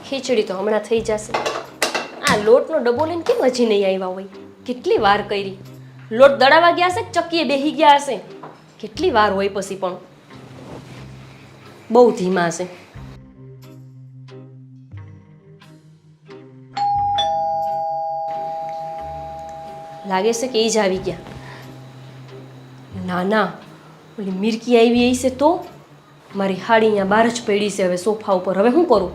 ખીચડી તો હમણાં થઈ જશે. આ લોટનો ડબ્બો લઈને કેમ હજી નહીં આવ્યા હોય? કેટલી વાર કરી. લોટ દળાવા ગયા હશે, ચક્કીએ બેહી ગયા હશે. કેટલી વાર હોય પછી પણ બહુ ધીમા હશે. લાગે છે કે એ જ આવી ગયા. ના ના, ઓલી મિરકી આવી હશે તો મારી હાડી અહીંયા બહાર જ પડી છે હવે સોફા ઉપર. હવે શું કરું?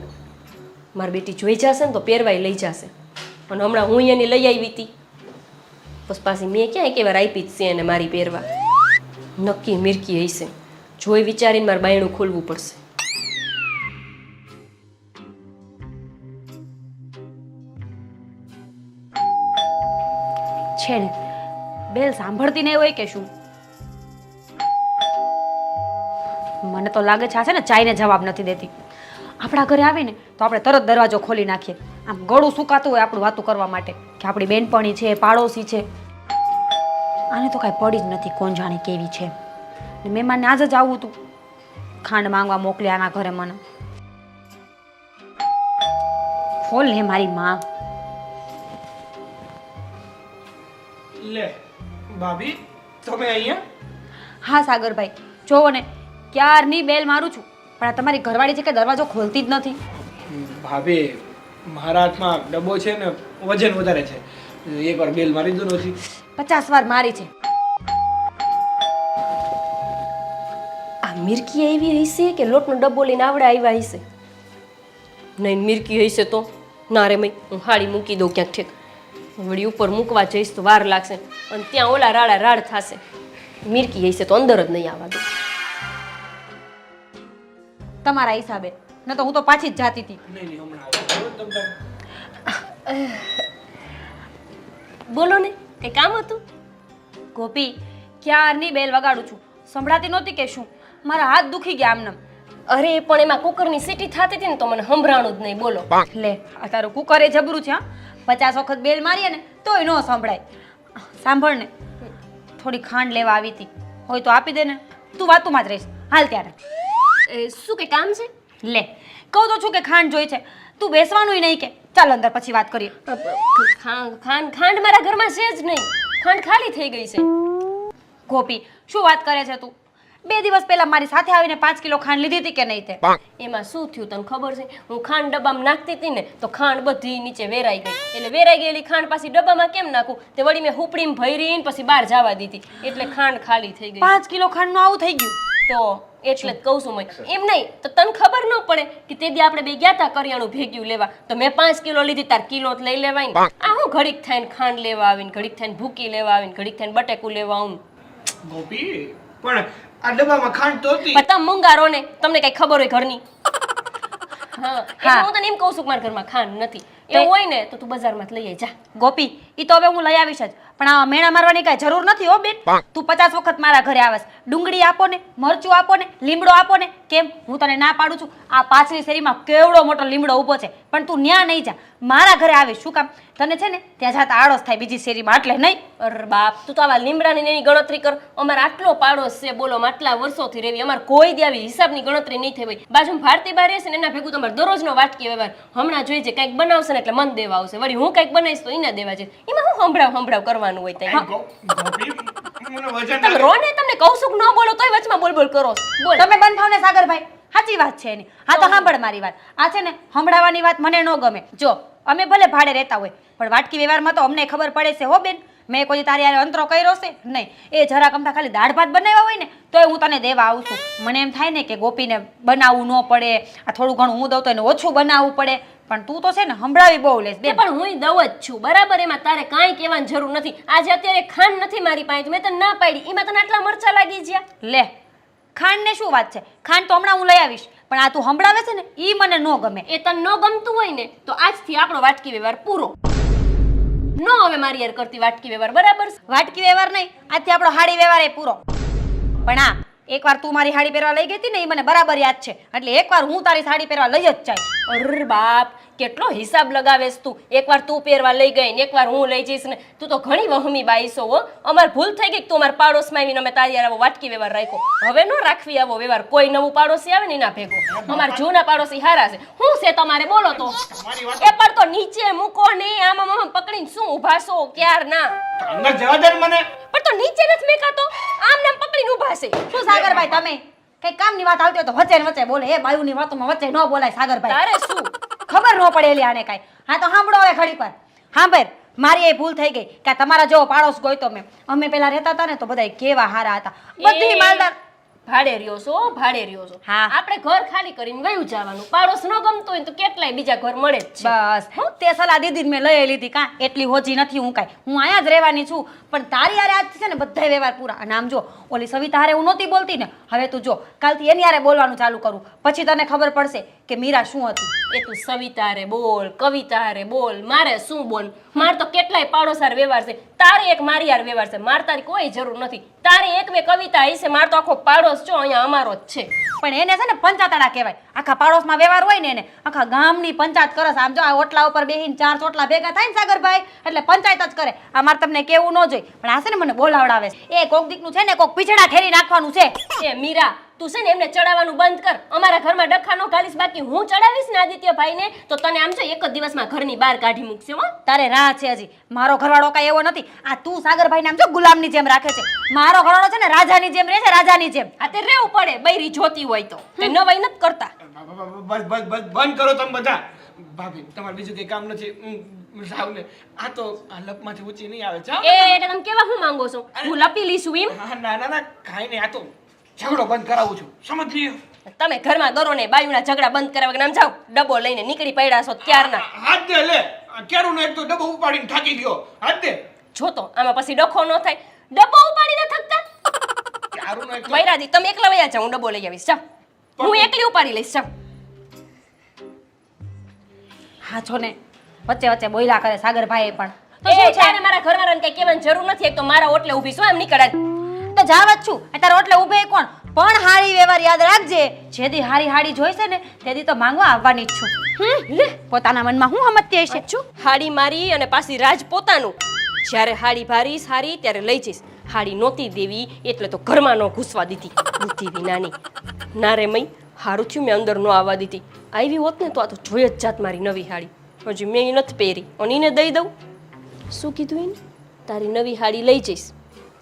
મારી બેટી જોઈ જશે ને તો પહેરવાય લઈ જશે. અને હમણાં હું એની લઈ આવી હતી, પછી પાછી મેં ક્યાં એક વાર આપી જ છે એને મારી પહેરવા. નક્કી મિરકી હશે. જોઈ વિચારીને મારે બાયણું ખોલવું પડશે. છે ને બેલ સાંભળતી નહીં હોય કે શું? મને તો લાગે છે આ છે ને ચાઈને જવાબ નથી દેતી. આપણા ઘરે આવીને તો આપણે તરત દરવાજો ખોલી નાખીએ. આમ ગળું સુકાતું હોય આપણું વાતું કરવા માટે કે આપણી બેનપણી છે, પાડોશી છે. આને તો કાંઈ પડી જ નથી, કોણ જાણે કેવી છે. ને મહેમાનને આજ જ આવવું હતું, ખાંડ માંગવા મોકલ્યા આના ઘરે મને. ખોલ ને મારી માં. લે ભાભી, તમે અહીંયા? હા સાગરભાઈ, જોવો ને ક્યારની બેલ મારું છું, પણ આ તમારી ઘરવાળી છે કે દરવાજો ખોલતી જ નથી. ભાભી, મારા હાથમાં ડબ્બો છે ને વજન વધારે છે, એકવાર બેલ મારી દો નથી. 50 વાર મારી છે. આ મિરકી આવી હશે કે લોટનો ડબ્બો લઈને આવડે આવ્યા હશે? નહીં, મિરકી હશે તો ના રે મય, હું હાડી મૂકી દઉં ક્યાંક ઠેક. વળી ઉપર મૂકવા જઈશ તો વાર લાગશે અને ત્યાં ઓલા રાડા રાડ થશે. મિરકી હશે તો અંદર જ નહીં આવવા દો. તમારા હિસાબે, ન તો હું તો પાછી જ જાતી હતી. નહીં નહીં, હમણાં આવો. તમ તાર. બોલો ને, કંઈ કામ હતું? ગોપી, ક્યારની બેલ વગાડું છું, સંભળાતી નહોતી કે શું? મારા હાથ દુખી ગયા આમનામ. અરે પણ એમાં કુકરની સીટી થતી હતી ને તો મને સંભળાણું જ નહીં. બોલો. લે, આ તારું કુકર એ જબરું છે. 50 વખત બેલ મારીએ ને તોય ન સંભળાય. સાંભળ ને, થોડી ખાંડ લેવા આવી હતી, હોય તો આપી દે ને. તું વાતુમાં જ રહીશ. હાલ ત્યારે. શું કે કામ છે? લે, કહું તો છું કે ખાંડ જોઈ છે, તું બેસવાનું નહીં કે? ચાલ અંદર, પછી વાત કરીએ. ખાંડ મારા ઘરમાં છે જ નહીં. ખાંડ ખાલી થઈ ગઈ છે. ગોપી, શું વાત કરે છે તું? 2 દિવસ પહેલા મારી સાથે આવીને 5 કિલો ખાંડ લીધી હતી કે નહીં તે? એમાં શું થયું તને ખબર છે? હું ખાંડ ડબ્બામાં નાખતી હતી ને તો ખાંડ બધી નીચે વેરાઈ ગઈ. એટલે વેરાઈ ગયેલી ખાંડ પાછી ડબ્બામાં કેમ નાખું? તે વળી મેં હુપડીમાં ભરીને પછી બહાર જવા દીધી, એટલે ખાંડ ખાલી થઈ ગઈ. 5 કિલો ખાંડનું આવું થઈ ગયું તો એટલે જ કહું છું મેં. એમ નહીં તો તને ખબર ન પડે કે તે દી આપણે બે ગયા તા કરિયાણું ભેગ્યું લેવા, તો મેં 5 કિલો લીધી, તાર કિલો જ લઈ લેવાય ને. આ હું ઘડીક થઈને ખાંડ લેવા આવીને, ઘડીક થઈને ભૂકી લેવા આવીને, ઘડીક થઈને બટેકું લેવા આવું. ગોપી, પણ આ ડબ્બામાં ખાંડ તો હતી. પણ તમે મૂંગારો ને, તમને કઈ ખબર હોય ઘરની? હા, એટલે હું તને એમ કહું છું કે મારા ઘરમાં ખાંડ નથી. એવું હોય ને તો તું બજારમાંથી લઈ આવી જા. ગોપી, ઈ તો હવે હું લઈ આવીશ જ, પણ આ મેણા મારવાની કાંઈ જરૂર નથી હો બેન. તું 50 વખત મારા ઘરે આવસ, ડુંગળી આપો ને, મરચું આપો ને, લીમડો આપો ને. કેમ હું તને ના પાડું છું? આ પાછલી શેરીમાં કેવડો મોટો લીમડો ઊભો છે, પણ તું ન્યા નહીં જા, મારા ઘરે આવીશ. શું કામ? તને છે ને ત્યાં જાતા આળસ થાય બીજી શેરીમાં, એટલે નહીં. અરે બાપ, તું તો આવા લીમડાની એની ગણતરી કર. અમારે આટલો પાડોશ છે, બોલો, આટલા વર્ષોથી રહેવી, અમારે કોઈ દી આવી હિસાબની ગણતરી નહીં થઈ હોય. બાજુમાં ભારતી બાર રહેશે ને એના ભેગું તમારે દરરોજનો વાટકી વ્યવહાર. હમણાં જોઈ છે કંઈક બનાવશે ને એટલે મન દેવા આવશે, વળી હું કંઈક બનાવીશ તો એને દેવા છે. એમાં હું સંભળાવ કરવાનું હોય ત્યાં. ગોપી, મને વજન તમે રો ને, તમને કહું છું કે ન બોલો તોય વચમાં બોલ બોલ કરો. બોલ. તમે બંધ થાવ ને સાગરભાઈ, સાચી વાત છે એની. હા તો સાંભળ મારી વાત. આ છે ને સંભળાવાની વાત મને ન ગમે. જો અમે ભલે ભાડે રહેતા હોય, પણ વાટકી વ્યવહારમાં તો અમને ખબર પડે છે હો બેન. મેં કોઈ તારી યાર અંતરો કર્યો છે નહીં. એ જરાક અમથા ખાલી દાળ ભાત બનાવ્યા હોય ને તોય હું તને દેવા આવું છું. મને એમ થાય ને કે ગોપીને બનાવવું ન પડે, આ થોડું ઘણું હું દઉં તો એને ઓછું બનાવવું પડે, પણ તું તો છે ને સંભળાવી બહુ લેસ બેન. પણ હું દઉં જ છું બરાબર, એમાં તારે કાંઈ કહેવાની જરૂર નથી. આજે અત્યારે ખાંડ નથી મારી પાસે, મેં તને ના પાડી, એમાં તને આટલા મરચા લાગી ગયા. લે, ખાંડ ને શું વાત છે? ખાંડ તો હમણાં હું લઈ આવીશ, પણ આ તું સંભળાવે છે ને ઈ મને ન ગમે. એ તને ન ગમતું હોય ને તો આજથી આપણો વાટકી વ્યવહાર પૂરો. ન હવે મારી યાર કરતી વાટકી વ્યવહાર, બરાબર? વાટકી વ્યવહાર નહીં, આજથી આપણો હાડી વ્યવહાર એ પૂરો. પણ આ એકવાર તું મારી સાડી પહેરવા લઈ ગઈ હતી ને એ મને બરાબર યાદ છે, એટલે એકવાર હું તારી સાડી પહેરવા લઈ જ જાય. અરે બાપ, કેટલો હિસાબ લગાવેશ તું. એકવાર તું પહેરવા લઈ ગઈ ને એકવાર હું લઈ જઈશ ને. તું તો ઘણી વહમી બાઈસો હો. અમાર ભૂલ થઈ ગઈ કે તું અમારા પાડોશમાં આવીને અમે તારી આવો વાટકી વ્યવહાર રાખ્યો. હવે ન રાખવી આવો વ્યવહાર. કોઈ નવું પાડોશી આવે ને એના ભેગો. અમારા જૂના પાડોશી હારા છે. શું છે તમારે બોલો તો? એ પણ તો નીચે મૂકો ને. આમ પકડીને શું ઊભા છો ક્યાર ના? અંદર જવા દે ને મને. પણ તો નીચે નથી મેકાતો, આમ નામ પકડીને ઊભા છે. શું સાગરભાઈ તમે કઈ કામની વાત આવતી હોય તો વચ્ચે ને વચ્ચે બોલે. એ બાયુની વાતોમાં વચ્ચે ન બોલાય સાગરભાઈ. તારે શું ખબર ન પડેલી આને કાંઈ. હા તો સાંભળો હવે ઘડી પર. હા ભાઈ, મારી એ ભૂલ થઈ ગઈ કે તમારા જેવો પાડોશ ગોઈતો મેં. અમે પેલા રહેતા હતા ને તો બધા કેવા હારા હતા. બધી માલદાર. ભાડે રહ્યો છો, ભાડે રહ્યો છો. હા. આપણે ઘર ખાલી કરીને વયું જવાનું. પાડોશ ન ગમતો હોય તો કેટલાય બીજા ઘર મળે જ છે. બસ તે સલાહ દીદી મેં લઈ લીધી. કાં એટલી હોજી નથી હું કાંઈ. હું અહીંયા જ રહેવાની છું. પણ તારી હારે આજ છે ને બધા વ્યવહાર પૂરા. અને આમ જો ઓલી સવિતા હારે હું નહોતી બોલતી ને, હવે તું જો કાલથી એની હારે બોલવાનું ચાલુ કરું. પછી તને ખબર પડશે કે મીરા શું હતી. એ તું સવિતા હારે બોલ, કવિતા હારે બોલ, મારે શું બોલ? માર તો કેટલાય પાડોશ હારે વ્યવહાર છે. તારે એક મારી હારે વ્યવહાર છે. માર તારી કોઈ જરૂર નથી. તારી એક બે કવિતા હશે. માર તો આખો પાડોશ જો અહીંયા અમારો જ છે. પણ એને છે ને પંચાયતડા કહેવાય. આખા પાડોશમાં વ્યવહાર હોય ને એને આખા ગામની પંચાયત કરે. આમ જો આ ઓટલા ઉપર બેહીને 4 ચોટલા ભેગા થાય ને સાગરભાઈ, એટલે પંચાયત જ કરે. આ મારે તમને કેવું ન જોઈએ, પણ આ છે ને મને બોલાવડાવે છે. એ કોક દીકનું છે ને કોક પીછડા ઠેરી નાખવાનું છે. એ મીરા, તું છે ને એમને ચડાવવાનું બંધ કર. અમારા ઘરમાં ડખા નો ઘાલીશ. બાકી હું ચડાવીશ ને આદિત્યભાઈને તો તને આમ છે એક જ દિવસમાં ઘરની બહાર કાઢી મૂકશે હો. તારે રાહ છે હજી. મારો ઘરવાળો કાંઈ એવો નથી. આ તું સાગરભાઈને આમ જો ગુલામની જેમ રાખે છે. મારો ઘરવાળો છે ને રાજાની જેમ રહે છે, રાજાની જેમ. આ તે રેવું પડે બૈરી જોતી હોય તો. તે નવાઈ નથી કરતા. બસ બસ બસ બંધ કરો તમે બધા. ભાભી તમારે બીજું કઈ કામ નથી. જાવ ને. આ તો આ લપમાંથી ઊંચી નહીં આવે. જાવ. એટલે તમે કેવા હું માંગો છો? હું લપી લીશું એમ? હા, ના ના ના કાંઈ નહીં. આ તો ઝઘડો બંધ કરાવું છું. સમજ લ્યો. તમે ઘરમાં દરો ને બાયુના ઝઘડા બંધ કરવા નામ જાઓ. ડબ્બો લઈને નીકળી પડ્યા છો ક્યારના. હાથ દે લે. કેરું નો એક તો ડબ્બો ઉપાડીને થાકી ગયો. હાથ દે. જો તો આમાં પછી ડખો ન થાય. ડબ્બો ઉપાડીને થકતા. કેરું નો એક તો વૈરાદી તમે એકલા વયા જાઓ. હું ડબ્બો લઈ આવીશ. જાઓ. હું એકલી ઉપાડી લઈશ. જાઓ. હા છો ને વચ્ચે વચ્ચે બોલ્યા કરે સાગરભાઈ પણ. તો એ શું છે? તારે મારા ઘરવાળાને કઈ કહેવાની જરૂર નથી. એક તો મારા ઓટલે ઊભી છો એમ નીકળે. તો જાવ જ છું. તારા ઓટલે ઊભે કોણ? પણ હારી વ્યવહાર યાદ રાખજે. જેદી હારી હાડી જોઈશે ને તેદી તો માંગવા આવવાની જ છું. લે પોતાના મનમાં હું સમજતી હશે. છું હાડી મારી અને પાછી રાજ પોતાનું. જ્યારે હાડી ભારી સારી ત્યારે લઈ જઈશ. હાડી નહોતી દેવી એટલે તો ઘરમાં ન ઘૂસવા દીધી. બુદ્ધિ વિનાની. ના રે મઈ, હારું થયું મેં અંદર ન આવવા દીધી. આવી હોત ને તો આ તો જોઈ જ જાત મારી નવી હાડી. હજી મેં એ નથી પહેરી અને એને દઈ દઉં. શું કીધું એને? તારી નવી હાડી લઈ જઈશ.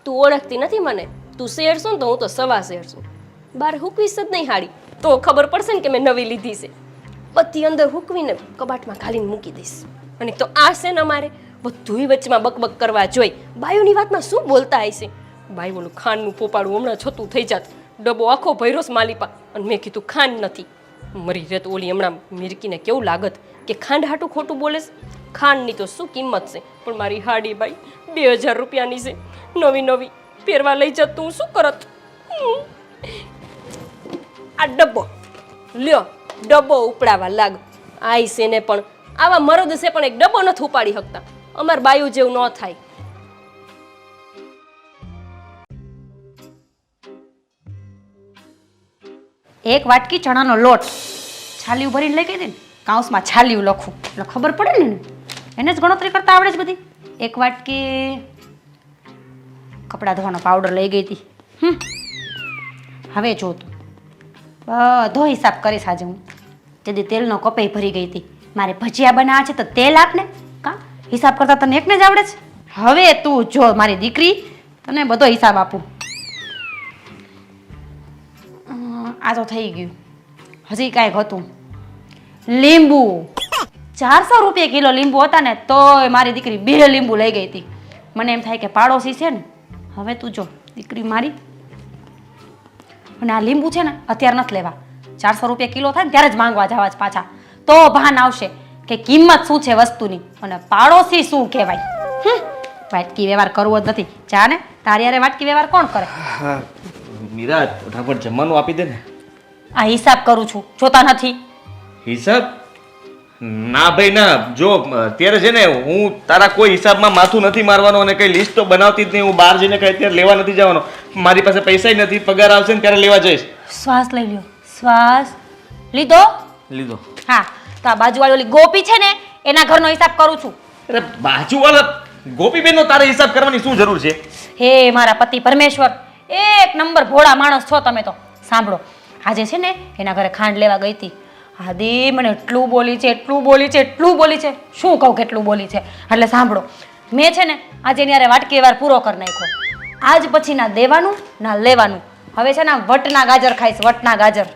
તું ઓળખતી નથી મને. તું શેરશું ને તો હું તો સવા શેરશું. બાર હુકવીશ જ નહીં હાડી તો ખબર પડશે ને કે મેં નવી લીધી છે. બધી અંદર હુકવીને કબાટમાં ઘાલીને મૂકી દઈશ. અને તો આ છે ને અમારે બધુંય વચમાં બકબક કરવા જોઈ. બાયુની વાતમાં શું બોલતા હશે? બાયું ઓલું ખાંડનું પોપાડું હમણાં છતું થઈ જાત. ડબ્બો આખો ભર્યો છે માલીપા. અને મેં કીધું ખાંડ નથી. મરી રહે તો ઓલી હમણાં મિરકીને કેવું લાગત કે ખાંડ હાટું ખોટું બોલે છે. ખાંડની તો શું કિંમત છે, પણ મારી હાડી બાઈ 2000 રૂપિયાની છે. નવી નવી પહેરવા લઈ જત તું શું કરત? આ ડબ્બો લ્યો, ડબ્બો ઉપડાવા લાગ. આઈ છે ને પણ આવા મરદ છે પણ એક ડબ્બો નથી ઉપાડી શકતા. અમાર બાયું જેવું ન થાય. એક વાટકી ચણાનો લોટ છાલિયું ભરીને લઈ ગઈ હતી ને, કાઉસમાં છાલિયું લખું એટલે ખબર પડે ને એને જ ગણતરી કરતા આવડે છે બધી. એક વાટકી કપડાં ધોવાનો પાવડર લઈ ગઈ હતી. હવે જો તું બધો હિસાબ કરીશ આજે હું. તેથી તેલનો કપાઈ ભરી ગઈ હતી. મારે ભજીયા બનાવવા છે તો તેલ આપને. કા હિસાબ કરતા તને એકને જ આવડે છે? હવે તું જો મારી દીકરી, તને બધો હિસાબ આપું. આ તો થઈ ગયું. હજી કાંઈક હતું. લીંબુ 400 રૂપિયા કિલો લીંબુ હતા ને તોય મારી દીકરી 2 લીંબુ લઈ ગઈ હતી. મને એમ થાય કે પાડોશી છે ને. હવે તું જો દીકરી મારી, અને આ લીંબુ છે ને અત્યારે નથી લેવા. 400 રૂપિયા કિલો થાય ને ત્યારે જ માંગવા જવા જ પાછા. તો ભાન આવશે કે કિંમત શું છે વસ્તુની અને પાડોશી શું કહેવાય. વાટકી વ્યવહાર કરવો જ નથી. જા ને, તારી હારે વાટકી વ્યવહાર કોણ કરે? મીરા ફટાફટ જમવાનું આપી દે ને. આ હિસાબ કરું છું, જોતા નથી? હિસાબ? ના ભાઈ ના. જો અત્યારે છે ને હું તારા કોઈ હિસાબમાં માથું નથી મારવાનો અને કઈ લિસ્ટ તો બનાવતી જ નહીં. હું બહાર જઈને કઈ અત્યારે લેવા નથી જવાનો. મારી પાસે પૈસા નથી, પગાર આવશે ને ત્યારે લેવા જઈશ. શ્વાસ લઈ લ્યો. શ્વાસ લીધો? લીધો. હા, તો આ બાજુવાળી ઓલી ગોપી છે ને એના ઘરનો હિસાબ કરું છું. અરે બાજુવાળા ગોપીબેનનો તારે હિસાબ કરવાની શું જરૂર છે? હે મારા પતિ પરમેશ્વર, એક નંબર ભોળા માણસ છો તમે તો. સાંભળો, આજે છે ને એના ઘરે ખાંડ લેવા ગઈ હતી. આદિ મને એટલું બોલી છે, એટલું બોલી છે, એટલું બોલી છે, શું કહું કેટલું બોલી છે. એટલે સાંભળો, મેં છે ને આજે એની હારે વાટકી વાર પૂરો કરી નાખ્યો. આજ પછી ના દેવાનું ના લેવાનું. હવે છે ને આમ વટના ગાજર ખાઈશ, વટના ગાજર.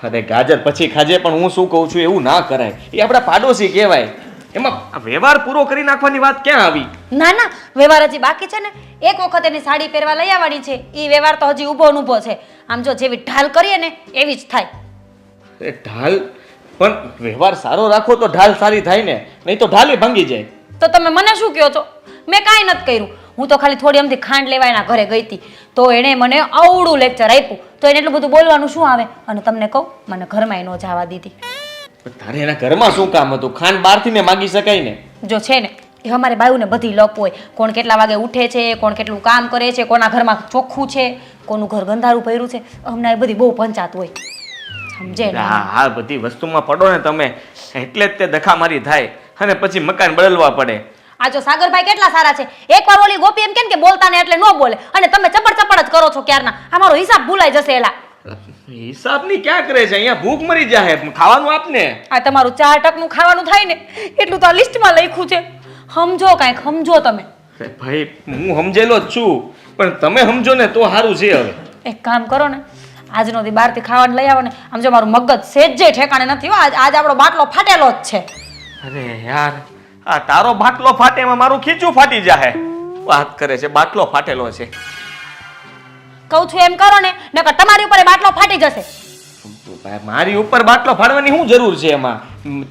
અરે ગાજર પછી ખાજે, પણ હું શું કહું છું એવું ના કરાય. એ આપણા પાડોશી કહેવાય. એમાં આ વ્યવહાર પૂરો કરી નાખવાની વાત ક્યાં આવી? ના ના, વ્યવહાર હજી બાકી છે ને. એક વખત એની સાડી પહેરવા લઈ આવવાની છે. એ વ્યવહાર તો હજી ઊભો ઊભો છે. આમ જો જેવી ઢાલ કરીએ ને એવી જ થાય. એ ઢાલ પણ વ્યવહાર સારો રાખો તો ઢાલ સારી થાય ને, નહીં તો ઢાલી ભાંગી જાય. તો તમે મને શું કહો છો? મેં કાંઈ નથી કર્યું. હું તો ખાલી થોડી અમથી ખાંડ લેવા એના ઘરે ગઈ હતી, તો એણે મને અવળું લેક્ચર આપ્યું. તો એને એટલું બધું બોલવાનું શું આવે? અને તમને કહું, મને ઘરમાં ન જવા દીધી. પણ તારે એના ઘરમાં શું કામ હતું? ખાંડ બહારથી ને માગી શકાય ને. જો છે ને એ અમારે બાયુને બધી લપ હોય. કોણ કેટલા વાગે ઉઠે છે, કોણ કેટલું કામ કરે છે, કોના ઘરમાં ચોખ્ખું છે, કોનું ઘર ગંધારું ભર્યું છે, અમને એ બધી બહુ પંચાત હોય. સમજે ને? આ બધી વસ્તુમાં પડો ને તમે, એટલે જ તે દખામારી થાય અને પછી મકાન બદલવા પડે. આ જો સાગરભાઈ કેટલા સારા છે. એકવાર ઓલી ગોપી એમ કે બોલતા ને એટલે ન બોલે, અને તમે ચપડ ચપડ જ કરો છો ક્યારના. અમારો હિસાબ ભૂલાઈ જશે. એલા હિસાબની ક્યાં કરે છે? અહીંયા ભૂખ મરી જાય, ખાવાનું આપને. આ તમારું 4 ટકનું ખાવાનું થાય ને એટલું તો આ લિસ્ટમાં લખ્યું છે. સમજો કાંઈક, સમજો તમે. અરે ભાઈ, હું સમજેલો જ છું, પણ તમે સમજો ને તો સારું છે. હવે એક કામ કરો ને, આજનો દી બહારથી ખાવાનું લઈ આવો ને. આમ જો મારું મગજ સેજે ઠેકાણે નથી હો. આજ આપણો બાટલો ફાટેલો જ છે. અરે યાર, આ તારો બાટલો ફાટે એમાં મારું ખીચું ફાટી જાય. વાત કરે છે બાટલો ફાટેલો છે. કહું છું એમ કરો ને, નકર તમારી ઉપર એ બાટલો ફાટી જશે. મારી ઉપર બાટલો ફાડવાની શું જરૂર છે? એમાં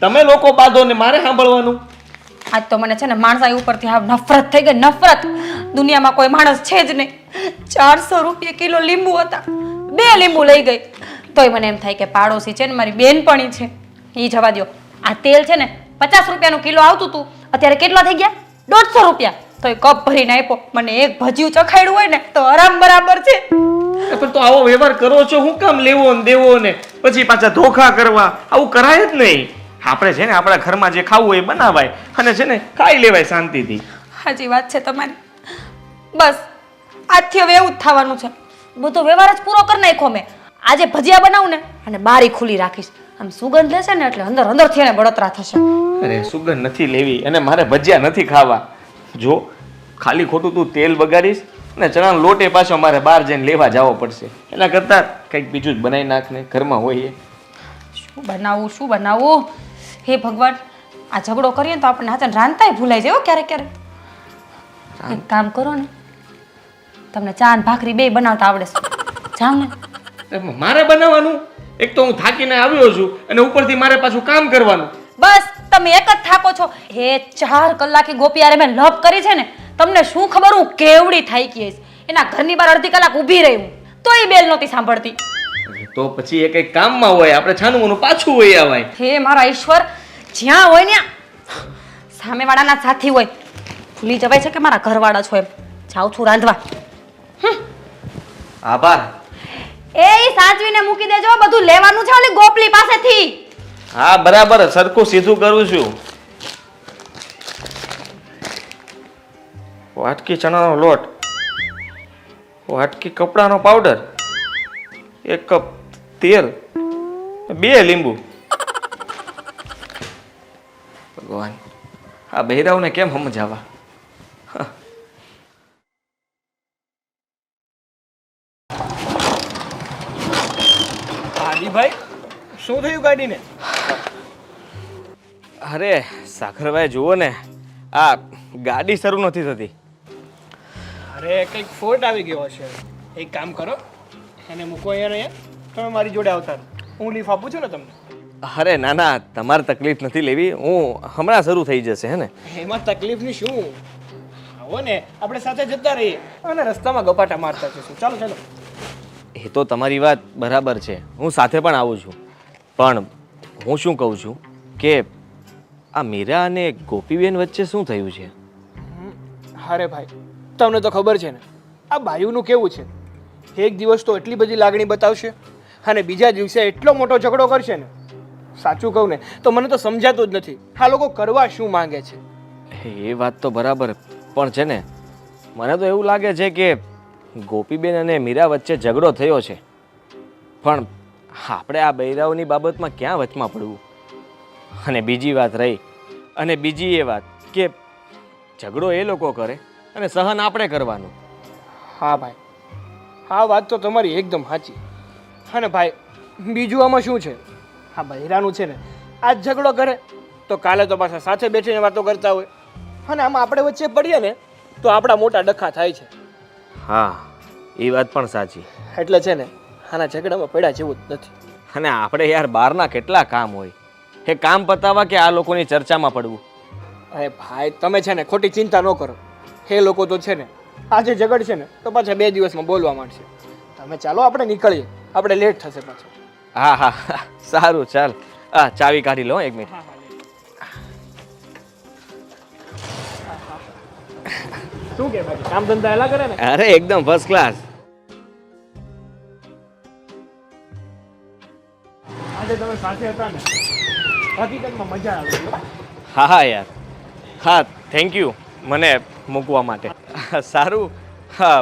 તમે લોકો બાંધો ને મારે સાંભળવાનું. આજ તો મને છે ને માણસાઈ ઉપરથી આ નફરત થઈ ગઈ, નફરત. દુનિયામાં કોઈ માણસ છે જ નહીં. 400 રૂપિયા કિલો લીંબુ હતા, 2 લીંબુ લઈ ગઈ. તોય મને એમ થાય કે પાડોશી છે ને મારી બેનપણી છે. એ જવા દો. આ તેલ છે ને 50 રૂપિયાનું કિલો આવતું હતું, અત્યારે કેટલા થઈ ગયા? 150 રૂપિયા. તોય કપ ભરીને આપ્યો. મને એક ભજીયું ચખાડ્યું હોય ને તો આરામ બરાબર છે. પણ તો આવો વ્યવહાર કરો છો, હું કામ લેવો ને દેવો ને પછી પાછા ધોખા કરવા? આવું કરાય જ નહીં. આપણે છે ને આપણા ઘરમાં જે ખાવું હોય એ બનાવાય અને છે ને ખાઈ લેવાય શાંતિથી. સાચી વાત છે તમારી. બસ આજથી હવે એવું જ થવાનું છે. બધો વ્યવહાર જ પૂરો કરી નાખ્યો મેં. આજે ભજીયા બનાવું ને અને બારી ખુલ્લી રાખીશ. આમ સુગંધ લેશે ને એટલે અંદર અંદરથી એને બળતરા થશે. અરે સુગંધ નથી લેવી અને મારે ભજીયા નથી ખાવા. જો ખાલી ખોટું તું તેલ બગાડીશ ને ચણાનો લોટ એ પાછો મારે બહાર જઈને લેવા જવો પડશે. એના કરતાં કંઈક બીજું જ બનાવી નાખ ને, ઘરમાં હોય એ. શું બનાવવું, શું બનાવવું? હે ભગવાન, આ ઝઘડો કરીએ ને તો આપણને હાથે રાંધતાય ભૂલાઈ જાય ક્યારેક ક્યારેક. એક કામ કરો ને, તમને ચા અને ભાખરી બે બનાવતા આવડે છે. જાવ ને. મારે બનાવવાનું? એક તો હું થાકીને આવ્યો છું અને ઉપરથી મારે પાછું કામ કરવાનું. બસ તમે એક જ થાકો છો. હે 4 કલાકે ગોપી યારે મેં લપ કરી છે ને, તમને શું ખબર હું કેવડી થાઈ ગઈ. એના ઘરની બહાર અડધી કલાક ઊભી રહી હું, તોય બેલ નહોતી સાંભળતી. તો પછી એ કંઈક કામમાં હોય, આપણે છાનું મોનું પાછું હોય આવાય. હે મારા ઈશ્વર, જ્યાં હોય ને સામેવાળાના સાથી હોય. ભૂલી જવાય છે કે મારા ઘરવાળા છો એમ. જાઉં છું રાંધવા. આભાર. એ સાચવીને મૂકી દેજો, બધું લેવાનું છે ઓલી ગોપલી પાસેથી. હા બરાબર, સરખું સીધું કરું છું. વાટકી ચણાનો લોટ, વાટકી કપડાનો પાવડર, 1 કપ તેલ, 2 લીંબુ. ભગવાન, આ બહેરાઓને કેમ સમજાવા? આદિભાઈ, શું થયું ગાડીને? અરે સાગરભાઈ જુઓ ને, આ ગાડી શરૂ નથી થતી. અરે કંઈક ફોલ્ટ આવી ગયો હશે. એક કામ કરો, એને મૂકો અહીંયા. તમે મારી જોડે આવતા રહો. હું લીફ આપું છું ને તમને. અરે ના ના, તમારે તકલીફ નથી લેવી. હું હમણાં શરૂ થઈ જશે હે ને. એમાં તકલીફની શું? આવો ને, આપણે સાથે જતા રહીએ અને રસ્તામાં ગપાટા મારતા જઈશું. ચાલો ચાલો. એ તો તમારી વાત બરાબર છે, હું સાથે પણ આવું છું. પણ હું શું કહું છું કે આ મીરા અને ગોપીબેન વચ્ચે શું થયું છે? અરે ભાઈ, તમને તો ખબર છે ને આ બાયુનું કેવું છે. એક દિવસ તો એટલી બધી લાગણી બતાવશે અને બીજા દિવસે એટલો મોટો ઝઘડો કરશે ને, સાચું કહું ને તો મને તો સમજાતું જ નથી આ લોકો કરવા શું માંગે છે. એ વાત તો બરાબર, પણ છે ને મને તો એવું લાગે છે કે ગોપીબેન અને મીરા વચ્ચે ઝઘડો થયો છે, પણ આપણે આ બૈરાઓની બાબતમાં ક્યાં વચમાં પડવું. અને બીજી વાત રહી, અને બીજી એ વાત કે ઝઘડો એ લોકો કરે અને સહન આપણે કરવાનું. હા ભાઈ, આ વાત તો તમારી એકદમ સાચી. અને ભાઈ બીજું આમાં શું છે, આ બૈરાનું છે ને આજ ઝઘડો કરે તો કાલે તો પાછા સાથે બેસીને વાતો કરતા હોય, અને આમાં આપણે વચ્ચે પડીએ ને તો આપણા મોટા ડખા થાય છે. હા, એ વાત પણ સાચી. એટલે છે ને આના ઝઘડામાં પડ્યા જેવું જ નથી. અને આપણે યાર બહારના કેટલા કામ હોય, એ કામ પતાવવા કે આ લોકોની ચર્ચામાં પડવું. અરે ભાઈ તમે છે ને ખોટી ચિંતા ન કરો. એ લોકો તો છે ને આજે ઝઘડશે ને તો પાછા 2 દિવસમાં બોલવા માંડશે. તમે ચાલો આપણે નીકળીએ, આપણે લેટ થશે પાછું. હા હા સારું, ચાલ. ચાવી કાઢી લો 1 મિનિટ. શું કે ભાઈ, કામ ધંધા એલા કરે ને? અરે એકદમ ફર્સ્ટ ક્લાસ. આજે તમે સાથે હતા ને, હકીકતમાં મજા આવી. હા હા યાર, હા થેન્ક યુ મને મૂકવા માટે. સારું, હા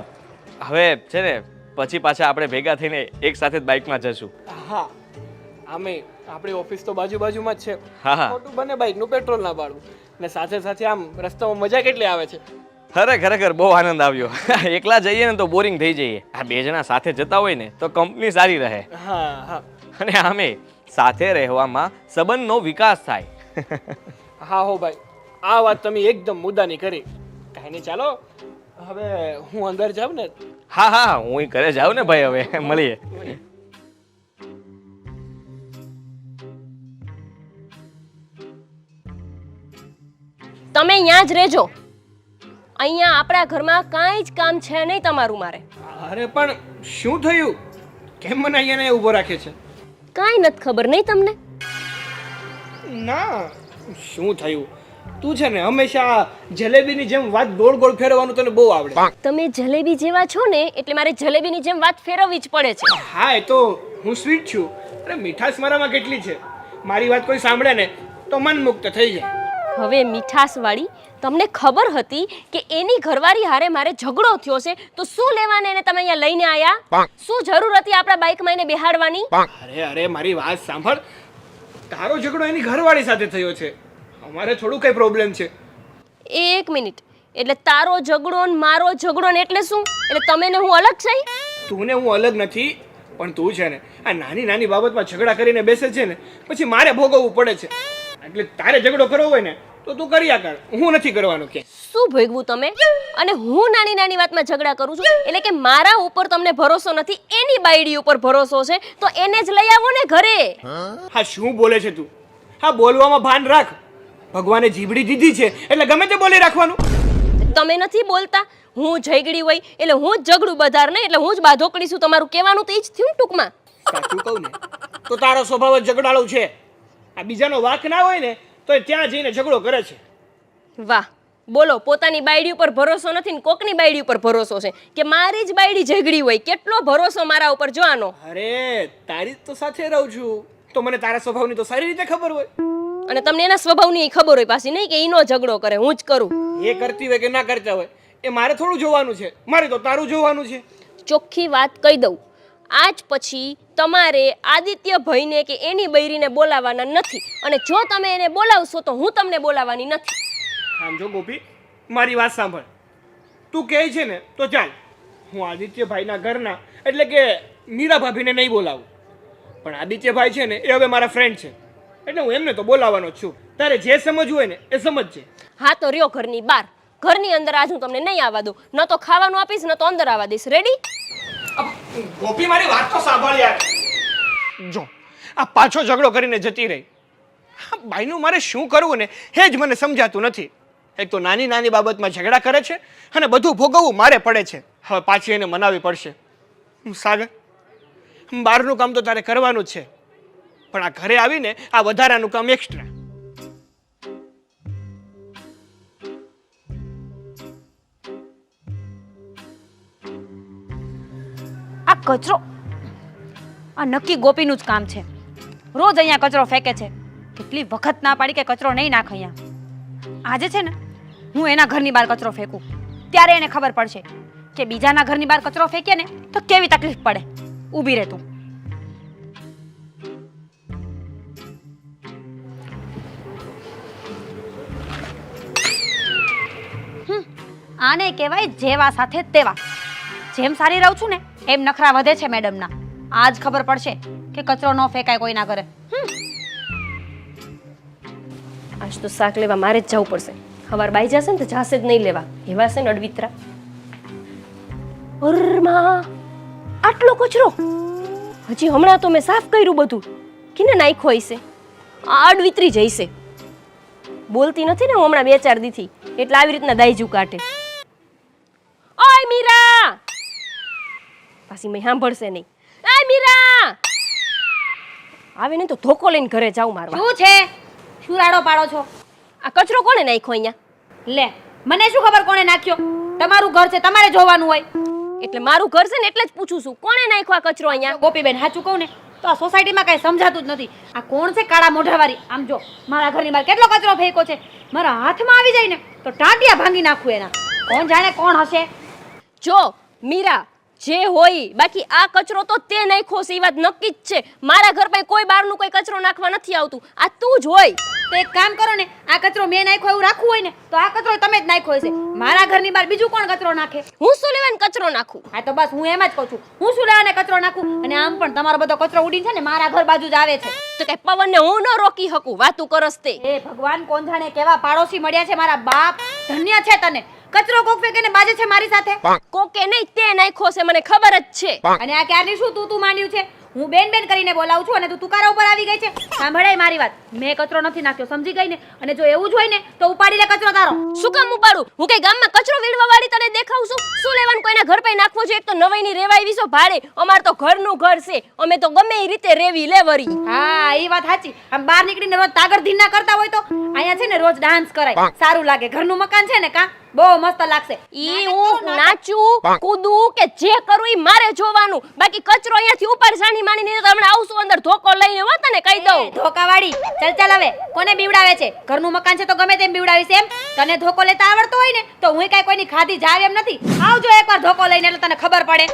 હવે છે ને પછી પાછા આપણે ભેગા થઈને એક સાથે જ બાઇકમાં જશું. હા, આમે આપણી ઓફિસ તો બાજુમાં જ છે. હા હા, ખોટું બને બાઇકનું પેટ્રોલ ના બાળવું, ને સાથે સાથે આમ રસ્તામાં મજા કેટલી આવે છે. ખરેખર બહુ આનંદ આવ્યો. એકલા જઈએ ને તો બોરિંગ થઈ જઈએ, આ 2 જણા સાથે જતા હોય ને તો કંપની સારી રહે. હા હા અને આમે સાથે રહેવામાં સંબંધનો વિકાસ થાય. હા હો ભાઈ, આ વાત તમે એકદમ મુદ્દાની કરી. કાંઈ નહીં, ચાલો હવે હું અંદર જાઉં ને. હા હા, હું ઘરે જાઉં ને ભાઈ, હવે મળીએ. તમે અહીંયા જ રહેજો. અહીંયા આપણા ઘરમાં કાંઈ જ કામ છે નહીં તમારું મારે. અરે પણ શું થયું, કેમ મને અહીંયા ને ઊભો રાખે છે? કાંઈ નથી ખબર નહીં તમને? ના, શું થયું? તું છે ને હંમેશા જલેબીની જેમ વાત ગોળ ગોળ ફેરવવાનું તને બહુ આવડે. તમે જલેબી જેવા છો ને એટલે મારે જલેબીની જેમ વાત ફેરવવી જ પડે છે. હા, એ તો હું સ્વીટ છું. અરે મીઠાશ મારામાં કેટલી છે, મારી વાત કોઈ સાંભળે ને તો મન મુક્ત થઈ જાય. હવે મીઠાસવાળી, તમને ખબર હતી કે એની ઘરવાળી હારે મારે ઝઘડો થયો છે તો શું લેવાને એને તમે અહીંયા લઈને આયા? શું જરૂર હતી આપણા બાઇકમાં એને બેહાડવાની? અરે મારી વાત સાંભળ, તારો ઝઘડો એની ઘરવાળી સાથે થયો છે, અમારે થોડું કઈ પ્રોબ્લેમ છે. 1 મિનિટ, એટલે તારો ઝઘડો ને મારો ઝઘડો ને એટલે શું? એટલે તમે ને હું અલગ છે? તું ને હું અલગ નથી, પણ તું છે ને આ નાની નાની બાબતમાં ઝઘડા કરીને બેસે છે ને પછી મારે ભોગવવું પડે છે. એટલે તારે ઝઘડો કરવો હોય ને તો તું કર્યા કર, હું નથી કરવાનું. કે શું ભોગવું તમે? અને હું નાની નાની વાતમાં ઝઘડા કરું છું એટલે કે મારા ઉપર તમને ભરોસો નથી, એની બાયડી ઉપર ભરોસો છે તો એને જ લઈ આવો ને ઘરે. હા શું બોલે છે તું? હા, બોલવામાં ભાન રાખ. ભગવાને જીભડી દીધી છે એટલે ગમે તે બોલી રાખવાનું. તમે નથી બોલતા, હું ઝઘડી હોય એટલે હું જ ઝઘડું બધાર નહીં, એટલે હું જ બાધોકડી છું. તમારું કહેવાનું તો એ જ થયું ટૂંકમાં. સાચું કહું ને તો તારો સ્વભાવ જ ઝઘડાળો છે. આ બીજાનો વાક ના હોય ને તો એ ત્યાં જઈને ઝઘડો કરે છે. વાહ, બોલો, પોતાની બાયડી ઉપર ભરોસો નથી ને કોકની બાયડી ઉપર ભરોસો છે કે મારી જ બાયડી ઝઘડી હોય. કેટલો ભરોસો મારા ઉપર જો આનો. અરે તારી તો સાથે રહું છું તો મને તારા સ્વભાવની તો સારી રીતે ખબર હોય. અને તમને એના સ્વભાવની ખબર હોય પાછી, નહીં કે એનો ઝઘડો કરે હું જ કરું. એ કરતી હોય કે ના કરતા હોય એ મારે થોડું જોવાનું છે, મારે તો તારું જોવાનું છે. ચોખ્ખી વાત કહી દઉં, આજ પછી તમારે આદિત્યભાઈને કે એની બૈરીને બોલાવવાના નથી, અને જો તમે એને બોલાવશો તો હું તમને બોલાવવાની નથી. આમ જો ગોપી, મારી વાત સાંભળ. તું કહે છે ને તો ચાલ, હું આદિત્યભાઈના ઘરના એટલે કે મીરા ભાભીને નહીં બોલાવું, પણ આદિત્યભાઈ છે ને એ હવે મારા ફ્રેન્ડ છે એટલે હું એમને તો બોલાવવાનો જ છું. તારે જે સમજવું હોય ને એ સમજજે. હા તો રહ્યો ઘરની બહાર, ઘરની અંદર આજ હું તમને નહીં આવવા દઉં. ન તો ખાવાનું આપીશ ન તો અંદર આવવા દઈશ. રેડી? ગોપી મારી વાત તો સાંભળ યાર. જો આ પાછો ઝઘડો કરીને જતી રહી. બાઈનું મારે શું કરવું ને એ જ મને સમજાતું નથી. એક તો નાની નાની બાબતમાં ઝઘડા કરે છે અને બધું ભોગવવું મારે પડે છે. હવે પાછી એને મનાવી પડશે. સાગર, બહારનું કામ તો તારે કરવાનું જ છે, પણ આ ઘરે આવીને આ વધારાનું કામ એક્સ્ટ્રા. કચરો આ નક્કી ગોપીનું જ કામ છે. રોજ અહીંયા કચરો ફેંકે છે. કેટલી વખત ના પાડી કે કચરો નહીં નાખ અહીંયા. આજે છે ને હું એના ઘરની બહાર કચરો ફેંકું ત્યારે એને ખબર પડશે કે બીજાના ઘરની બહાર કચરો ફેંકે ને તો કેવી તકલીફ પડે. ઊભી રહે તું. આને કહેવાય જેવા સાથે તેવા. જેમ સારી રહું છું ને એમ નખરા વધે છે મેડમના. આજ ખબર પડશે કે કચરો ન ફેંકાય કોઈના ઘરે. આજ તો શાક લેવા મારે જ જવું પડશે. સવાર બાઈ જશે ને તો જાશે જ નહીં લેવા. એવા છે ને અડવિતરા. અરમાં આટલો કચરો હજી હમણાં તો મેં સાફ કર્યું બધું. કિને નાખ્યો હશે? આ અડવિતરી જઈશે. બોલતી નથી ને હું હમણાં 2-4 દીથી એટલે આવી રીતના દાઈજુ કાઢે. ઓય મીરા, પાછી મેં સાંભળશે નહીં. ઓય મીરા, આવે ને તો ધોકો લઈને ઘરે જાઉં મારવા. શું છે? શું રાડો પાડો છો? આ કચરો કોણે નાખ્યો અહીંયા? લે, મને શું ખબર કોણે નાખ્યો? તમારું ઘર છે, તમારે જોવાનું હોય. એટલે મારું ઘર છે ને એટલે જ પૂછું છું, કોણે નાખ્યો આ કચરો અહીંયા? ગોપીબેન સાચું કહું ને તો આ સોસાયટીમાં કઈ સમજાતું જ નથી. આ કોણ છે કાળા મોઢાવાળી? આમ જો મારા ઘરની બહાર કેટલો કચરો ફેંકો છે. મારા હાથમાં આવી જાય ને તો ટાંટિયા ભાંગી નાખું એના. કોણ જાણે કોણ હશે? જો મીરા, જે હોય, બાકી આ કચરો તો તે નાખ્યો છે એ વાત નક્કી જ છે. મારા ઘર પર કોઈ બહારનું કોઈ કચરો નાખવા નથી આવતું. આ તું જ હોય. તો એક કામ કરો ને, આ કચરો મેં નાખ્યો એવું રાખવું હોય ને તો આ કચરો તમે જ નાખ્યો હશે. મારા ઘરની બહાર બીજું કોણ કચરો નાખે? હું શું લેવાને કચરો નાખું? હા તો બસ હું એમ જ કહું છું, હું શું લેવાને કચરો નાખું? અને આમ પણ તમારો બધો કચરો ઉડીને છે ને મારા ઘર બાજુ જ આવે છે. તો કઈ પવનને હું ન રોકી શકું? વાતું કરસ તે. એ ભગવાન, કોણ જાણે કેવા પાડોશી મળ્યા છે મારા બાપ. ધન્ય છે તને. કચરો કોક ફેંકીને બાજે છે મારી સાથે. કોકે નહીં, તે નાખ્યો છે, મને ખબર જ છે. અને આ ક્યારની શું તું માંડ્યું છે? હું બેન બેન કરીને બોલાવું છું અને તું તુકારા ઉપર આવી ગઈ છે. સાંભળાય મારી વાત, મેં કચરો નથી નાખ્યો, સમજી ગઈ ને? અને જો એવું જ હોય ને તો ઉપાડી લે કચરો તારો. શું કામ ઉપાડું? હું કઈ ગામમાં કચરો વીણવા વાળી તને દેખાઉં છું? શું લેવાનું કોઈના ઘર પર નાખવો છે? એક તો નવાઈની રેવાય વિસો ભાડે. અમાર તો ઘરનું ઘર છે, અમે તો ગમે એ રીતે રેવી લેવરી. હા એ વાત સાચી. આમ બહાર નીકળીને રોજ તાગર ધીના કરતા હોય તો અહીંયા છે ને રોજ ડાન્સ કરાય, સારું લાગે. ઘરનું મકાન છે ને, કા બહુ મસ્ત લાગશે. ઈ હું નાચું કૂદું કે જે કરું ઈ મારે જોવાનું. બાકી કચરો અહીંયાથી ઉપર સાની માની ને તો હમણાં આવશું અંદર ધોકો લઈને હો તને કહી દઉં. ધોકાવાળી, ચાલ ચાલ હવે કોને બીવડાવે છે? ઘરનું મકાન છે તો ગમે તેમ બીવડાવીશ એમ? તને ધોકો લેતા આવડતો હોય ને તો હું કાંઈ કોઈની ખાધી જાવ એમ નથી. આવજો એકવાર ધોકો લઈને એટલે તને ખબર પડે.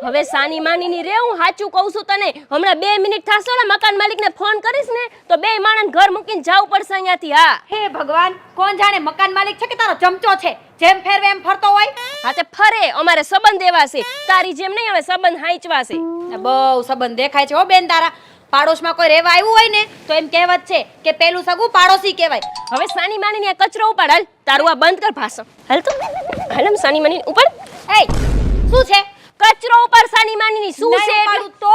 હવે સાની માની ની રે, હું સાચું કહું છું તને. હમણાં 2 મિનિટ થશે ને મકાન માલિકને ફોન કરીશ ને તો 2 માણસ ઘર મૂકીને જાવું પડશે અહીંયાથી. હા હે ભગવાન, કોણ જાણે મકાન માલિક છે કે તારો ચમચો છે? જેમ ફેરવે એમ ફરતો હોય. હા તે ફરે, અમારે સંબંધ એવા છે. તારી જેમ નહીં, હવે સંબંધ હાંચવા છે. બહુ સંબંધ દેખાય છે હો બેન તારા. પાડોશમાં કોઈ રહેવા આવ્યું હોય ને તો એમ કહેવત છે કે પેલું સગું પાડોશી કહેવાય. હવે સાની માની ને કચરો ઉપાડ. હાલ તારું આ બંધ કર ભાષણ. હાલ તો હાલ આમ સાની માની ઉપાડ. એ શું છે? કચરો ઉપર સાની માની ની શું છે? ઉપાડું તો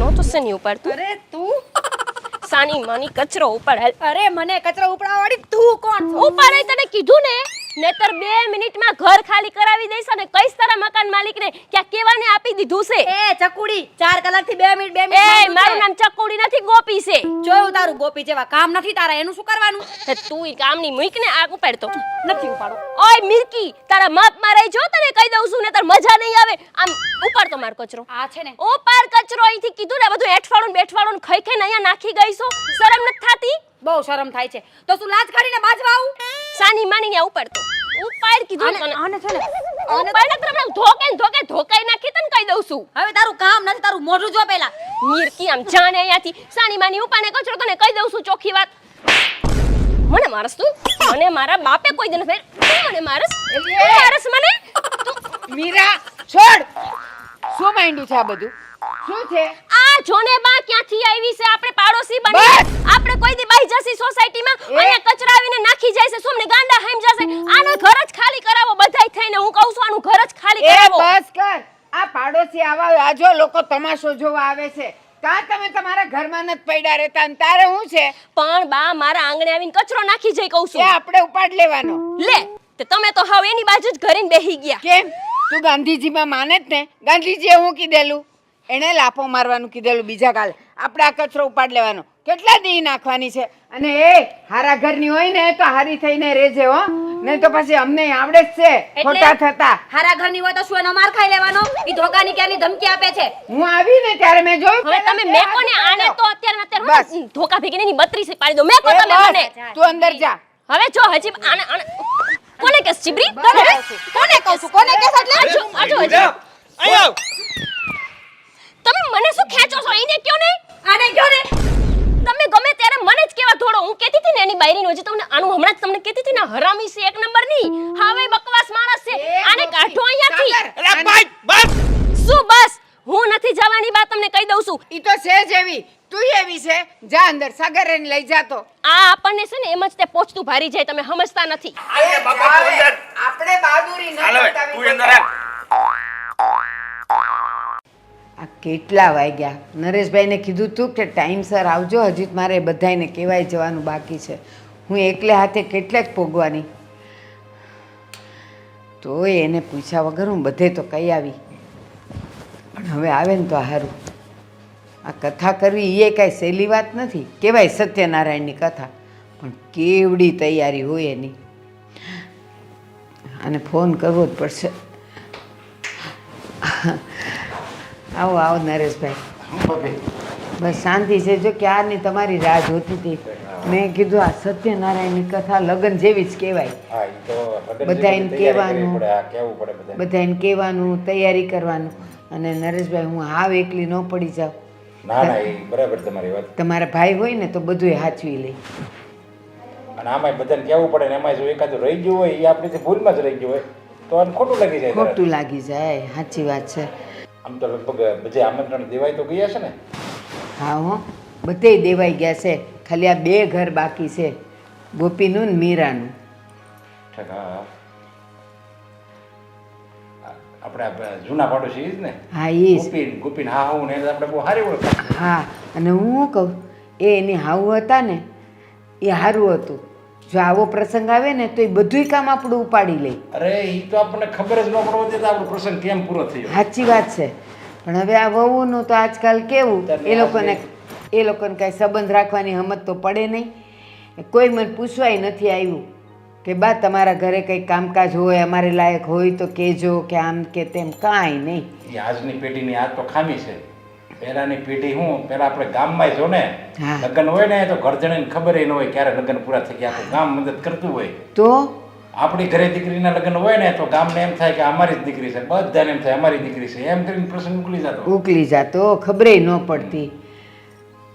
નો તો સની ઉપાડ તું. અરે તું સાની માની કચરો ઉપાડ. હાલ. અરે મને કચરો ઉપાડવા વાળી તું કોણ છો? ઉપાડે તને કીધું ને. નેતર 2 મિનિટમાં ઘર ખાલી કરાવી દઈશ અને કઈશ તારા મકાન માલિકને કે આ કેવાને આપી દીધું છે. એ ચકુડી, 4 કલાકથી 2 મિનિટ એ મારું નામ ચકોડી નથી, ગોપી છે. જોયું તારું ગોપી જેવા કામ નથી તારા, એનું શું કરવાનું? તે તું ઈ કામની મૂક ને આગ ઉપાડતો નથી ઉપાડો. ઓય મિરકી, તારા માપમાં રહી જો, તને કહી દઉં છું, નતર મજા નહીં આવે. આમ ઉપાડતો માર કચરો. આ છે ને ઉપાડ કચરો. અહીંથી કીધું ને બધું એઠવાડું બેઠવાડું ખાઈ ખાઈને અહીંયા નાખી ગઈ છો. શરમ નથી થાતી? બહુ શરમ થાય છે તો શું લાજ કાઢીને બાજવા આવું? સાની માની ને ઉપાડતો. ઉપાડ કીધું તને. આને છે ને ઉપાડ નકર હમણાં ધોકે ને ધોકે ધોકાઈ નાખી તને કહી દઉં છું. હવે તારું કામ નથી, તારું મોઢું જો પેલા. મિરકી આમ જાણે અહીંયાથી. સાની માની ઉપાડને કચરો તને કહી દઉં છું ચોખ્ખી વાત. મને મારસ તું? મને મારા બાપે કોઈ દિન ફેર મને મારસ? મારસ મને? મીરા છોડ. શું માંડ્યું છે આ બધું? શું છે આ જોને બા ક્યાંથી આવી છે? આપણે પાડોશી બની, આપણે કોઈ દી બાઈ જસી સોસાયટીમાં અહીંયા કચરા આવીને નાખી જાય છે. સુમને ગાંડા હેમ જશે. આનો ઘર જ ખાલી કરાવો બધાય થઈને. હું કહું છું આનું ઘર જ ખાલી એ કરાવો. બસ કર. આ પાડોશી આવા આજો લોકો તમાશો જોવા આવે છે. કાં તમે તમારા ઘરમાં નથી પડ્યા રહેતા અને તારે શું છે? પણ બા મારા આંગણે આવીને કચરો નાખી જાય કહું એ છું. આપણે ઉપાડ લેવાનો. લે તે તમે તો હાવ એની બાજુ જ ઘરીને બેહી ગયા. કેમ? તું ગાંધીજીમાં માને જ ને? ગાંધીજીએ હું કીધેલું? એણે લાફો મારવાનું કીધેલું બીજા કાલે. આપણે આ કચરો ઉપાડ લેવાનો. કેટલા દી નાખવાની છે? અને એ હારા ઘરની હોય ને તો હારી થઈને રહેજે હો. નહીં તો પછી અમને આવડે જ છે ખોટા થતા. હારા ઘરની હોય તો શું એનો માર ખાઈ લેવાનો? ઈ ધોકાની ક્યાંની ધમકી આપે છે. હું આવી ને ત્યારે મેં જોયું હવે પેલા તમે બે મેકો ને હાથે આને કર્યો. તો અત્યારે બસ. ધોકા ભેગીને એની 32 પાડી દો. મેકો એ તમે બસ, મને. તું અંદર જા. હવે જો હજી આને આને કોને કે ચીબરી? કોને કહું છું? કોને કહું છું? કોને કેસ એટલે? આજો આજો હજી જા, અહીં આવ. તમે મને શું ખેંચો છો? એને કયો ને. આને કયો ને. તમે ગમે ત્યારે મને જ કેવા થોડો. હું કહેતી હતી ને એની બાયરીનો હજી તમને આનું હમણાં જ તમને કહેતી હતી ને હરામી છે એક નંબરની. હવે બકવાસ માણસ છે. એ આને કાઢો અહીંયાથી. સાગર, અરે ભાઈ બસ. શું બસ? હું નથી જવાની વાત તમને કહી દઉં છું. ઈ તો છે જ એવી, તું એવી છે. જા અંદર, સાગર એને લઈ જાતો. આ આપણને છે ને એમ જ તે પોચતું ભારી જાય. તમે સમજતા નથી. આલે બાપા તું અંદર. આપણે બહાદુરી ન હાલ હવે, બતાવી તું અંદર હાલ. આ કેટલા વાગ્યા? નરેશભાઈને કીધું તું કે ટાઈમસર આવજો. હજી તો મારે બધાયને કહેવાય જવાનું બાકી છે. હું એકલે હાથે કેટલેક પોગવાની. તોય એને પૂછ્યા વગર હું બધે તો કહી આવી. પણ હવે આવે ને તો સારું. આ કથા કરવી એ કાંઈ સહેલી વાત નથી. કહેવાય સત્યનારાયણની કથા, પણ કેવડી તૈયારી હોય એની. આને ફોન કરવો જ પડશે. આવો આવો નરેશભાઈ. બસ શાંતિ છે. જો ક્યારની તમારી રાહ જોતી હતી. મેં કીધું આ સત્યનારાયણની કથા લગ્ન જેવી જ કહેવાય. બધાને કહેવાનું, બધાને કહેવાનું, તૈયારી કરવાનું. અને નરેશભાઈ હું હાવ એકલી ન પડી જાઉં. ના ના એ બરાબર તમારી વાત. તમારા ભાઈ હોય ને તો બધુંય હાચવી લે. અને આમાં બધાને કહેવું પડે ને એમાં જો એકાદું રહી ગયું હોય એ આપણી ભૂલમાં જ રહી ગયું હોય તો આને ખોટું લાગી જાય. ખોટું લાગી જાય. સાચી વાત છે. આમ તો લગભગ બધે આમંત્રણ દેવાય તો ગયા છે ને. હા હો, બધેય દેવાઈ ગયા છે. ખાલી આ 2 ઘર બાકી છે, ગોપીનું ને મીરાનું. ઠીક, હા આપણે જૂના પાડોશી ઈ જ ને. હા એ જ. ગોપીન હા હું ને આપણે બહુ સારી ઓળખ. હા, અને હું શું કહું, એ એની હાવ હતા ને એ સારું હતું. જો આવો પ્રસંગ આવે ને તો એ બધુંય કામ આપણું ઉપાડી લે. અરે એ તો આપણને ખબર જ ન પડવા દે તો આપણો પ્રસંગ કેમ પૂરો થયો. સાચી વાત છે. પણ હવે આ વહુનું તો આજકાલ કેવું, એ લોકોને કાંઈ સંબંધ રાખવાની હમત તો પડે નહીં. કોઈ મને પૂછવાય નથી આવ્યું કે બા તમારા ઘરે કંઈ કામકાજ હોય, અમારે લાયક હોય તો કહેજો, કે આમ કે તેમ. કાંઈ નહીં. એ આજની પેઢીની આ તો ખામી છે. પહેલાની પેઢી હું પહેલા આપણે ગામમાં જો ને હા. લગ્ન હોય ને તો ઘરજણીને ખબર ન હોય ક્યારે લગ્ન પૂરા થઈ ગયા. આખું ગામ મદદ કરતું હોય. તો આપણી ઘરે દીકરીના લગ્ન હોય ને તો ગામને એમ થાય કે અમારી જ દીકરી છે, બધાને એમ થાય અમારી દીકરી છે, એમ કરીને પ્રસંગ ઉકલી જતો. ઉકલી જાતો, ખબરે ન પડતી.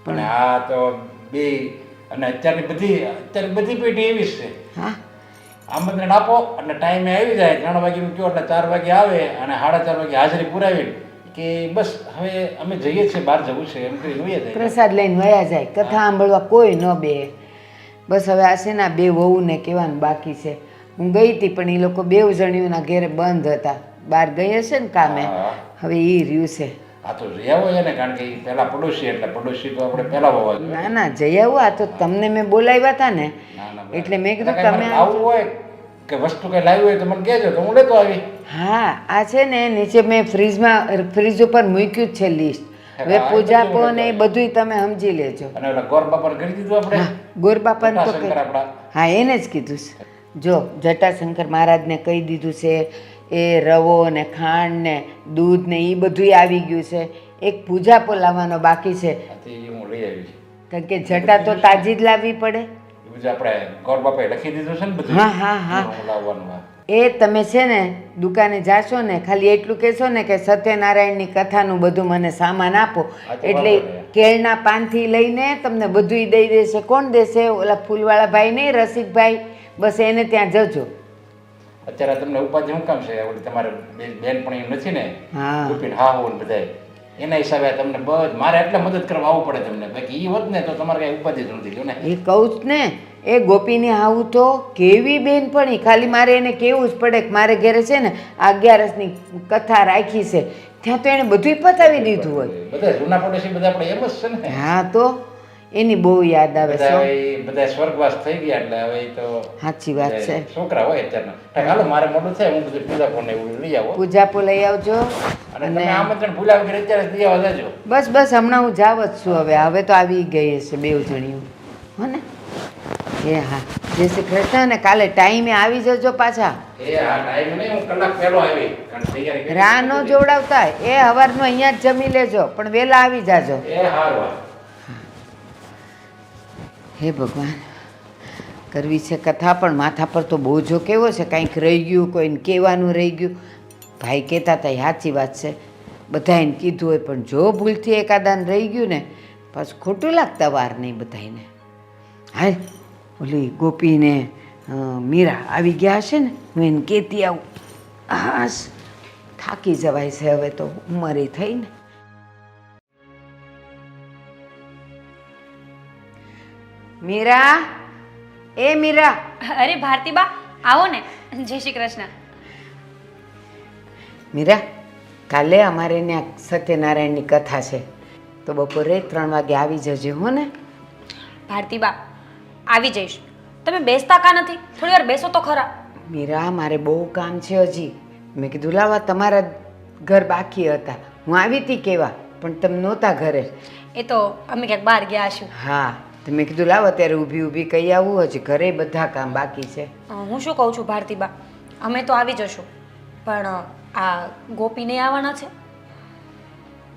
પણ આ તો બે અને અત્યારે બધી પેઢી એવી જ છે. હા, આમંત્રણ આપો એટલે ટાઈમે આવી જાય. 3 વાગ્યાનું કહો એટલે 4 વાગે આવે અને 4:30 વાગે હાજરી પુરાવી કે બસ હવે અમે જઈએ છીએ, બહાર જવું છે એમ કરીને વયા જાય. પ્રસાદ લઈને વયા જાય. કથા સાંભળવા કોઈ ન બે. બસ હવે આ છે ને 2 વહુને કહેવાનું બાકી છે. હું ગઈ હતી પણ એ લોકો 2 જણીઓના ઘરે બંધ હતા. બહાર ગઈ હશે ને કામે. હા. હવે એ રહ્યું છે. આ તો રહ્યા હોય ને કારણ કે ઈ પહેલા પડોશી એટલે પડોશી તો આપણે પહેલા હોવા જોઈએ. ના ના જઈ આવું. આ તો તમને મેં બોલાવ્યા હતા ને ના, ના, એટલે મેં કીધું એટલે તમે કાંઈ આવું હોય કે વસ્તુ કઈ લાવી હોય તો મને કહેજો તો હું લેતો આવી. હા, આ છે ને નીચે મેં ફ્રીજ ઉપર મૂક્યું જ છે લિસ્ટ. હવે હા, એ પૂજા બધું પો ને એ લેતો બધુંય તમે સમજી લેજો. અને ઓલા ગોર બાપા કરી દીધું આપણે. હા, ગોરબાપાને તો જટાશંકર આપણા. હા એને જ કીધું છે. જો જટાશંકર મહારાજને કહી દીધું છે. એ રવો ને ખાંડ ને દૂધ ને એ બધુંય આવી ગયું છે. એક પૂજા પો લાવવાનો બાકી છે. આથી હું લઈ આવી. કારણ કે જટા તો તાજી જ લાવવી પડે. એ બધું આપણે ગોર બાપાએ લખી દીધું છે ને બધું. હા, હા, હા. હું લાવવાનું આ. એ તમે છે ને દુકાને જાશો ને ખાલી એટલું કહેશો ને કે સત્યનારાયણની કથાનું બધું મને સામાન આપો, હા, તો એટલે વાંધો નહીં. કેળના પાનથી લઈને તમને બધુંય દઈ દેશે. કોણ દેશે? ઓલા ફૂલવાળા ભાઈ નહીં, રસિકભાઈ. બસ એને ત્યાં જજો. અત્યારે તમને ઉપાધિ શું કામ છે? ઓલી તમારે બેન પણ એમ નથી ને હા. ગોપીન હા હોન બધાય એના હિસાબે તમને મારે એટલે મદદ કરવા આવવું પડે તમને. બાકી એ હોત ને તો તમારે કઈ ઉપાધિ જ નથી. લ્યો ને એ કહું જ ને, એ ગોપીની આવું તો કેવી બેનપણી. ખાલી મારે એને કહેવું જ પડે કે મારે ઘરે છે ને 11ની કથા રાખી છે, ત્યાં તો એણે બધુંય પતાવી દીધું હોય. બધા જૂના પડોશી બધા આપણે એમ જ છે ને. હા, તો એની બહુ યાદ આવે બધા છે. હવે બધા સ્વર્ગવાસ થઈ ગયા એટલે હવે ઈ તો સાચી વાત છે. બધા છોકરા હોય અત્યારના. હાલો મારે મોડું થાય, હું બધું પૂજા ફોન એવું લઈ આવો પૂજા પો લઈ આવજો. અને તમે આમંત્રણ ભૂલ્યા વગર અત્યારે લઈ આવવા જાજો. બસ બસ હમણાં હું જાવ જ છું. હવે તો આવી ગઈ હશે 2 જણીઓ. હો ને? એ હા. જય શ્રી કૃષ્ણ. ને કાલે ટાઈમે આવી જજો પાછા. એ આ ટાઈમ નહીં, હું કલાક પહેલો આવી કારણ તૈયારી કરી રાહ ન જોવડાવતા. એ હવારનું અહીંયા જ જમી લેજો, પણ વહેલા આવી જાજો. એ હારું. હે ભગવાન, કરવી છે કથા, પણ માથા પર તો બોજો કેવો છે. કાંઈક રહી ગયું, કોઈને કહેવાનું રહી ગયું. ભાઈ કહેતા હતા એ સાચી વાત છે, બધાને કીધું હોય, પણ જો ભૂલથી એકાદાને રહી ગયું ને પાછું ખોટું લાગતા વાર નહીં બધાને. હા, ઓલી ગોપીને મીરા આવી ગયા હશે ને, હું એને કહેતી આવું. હાશ, થાકી જવાય છે હવે તો, ઉંમરે થઈ ને. મીરા, એ મીરા. અરે ભારતીબા, આવો ને. જય શ્રી કૃષ્ણ. મીરા, કાલે અમારે ત્યાં સત્યનારાયણની કથા છે, તો બપોરે 3 વાગે આવી જજે હો ને. ભારતીબા, આવી જઈશ. તમે બેસતા કા નથી? થોડી વાર બેસો તો ખરા. મીરા, મારે બહુ કામ છે હજી. મેં કીધું લાવા, તમારા ઘર બાકી હતા, હું આવી હતી કેવા, પણ તમે નહોતા ઘરે. એ તો અમે ક્યાંક બહાર ગયા હશું. હા, તો મેં કીધું લાવો ત્યારે ઊભી ઊભી કહી આવું, હજી ઘરે બધા કામ બાકી છે. હું શું કહું છું ભારતીબા, અમે તો આવી જશું, પણ આ ગોપી નહીં આવવાના છે.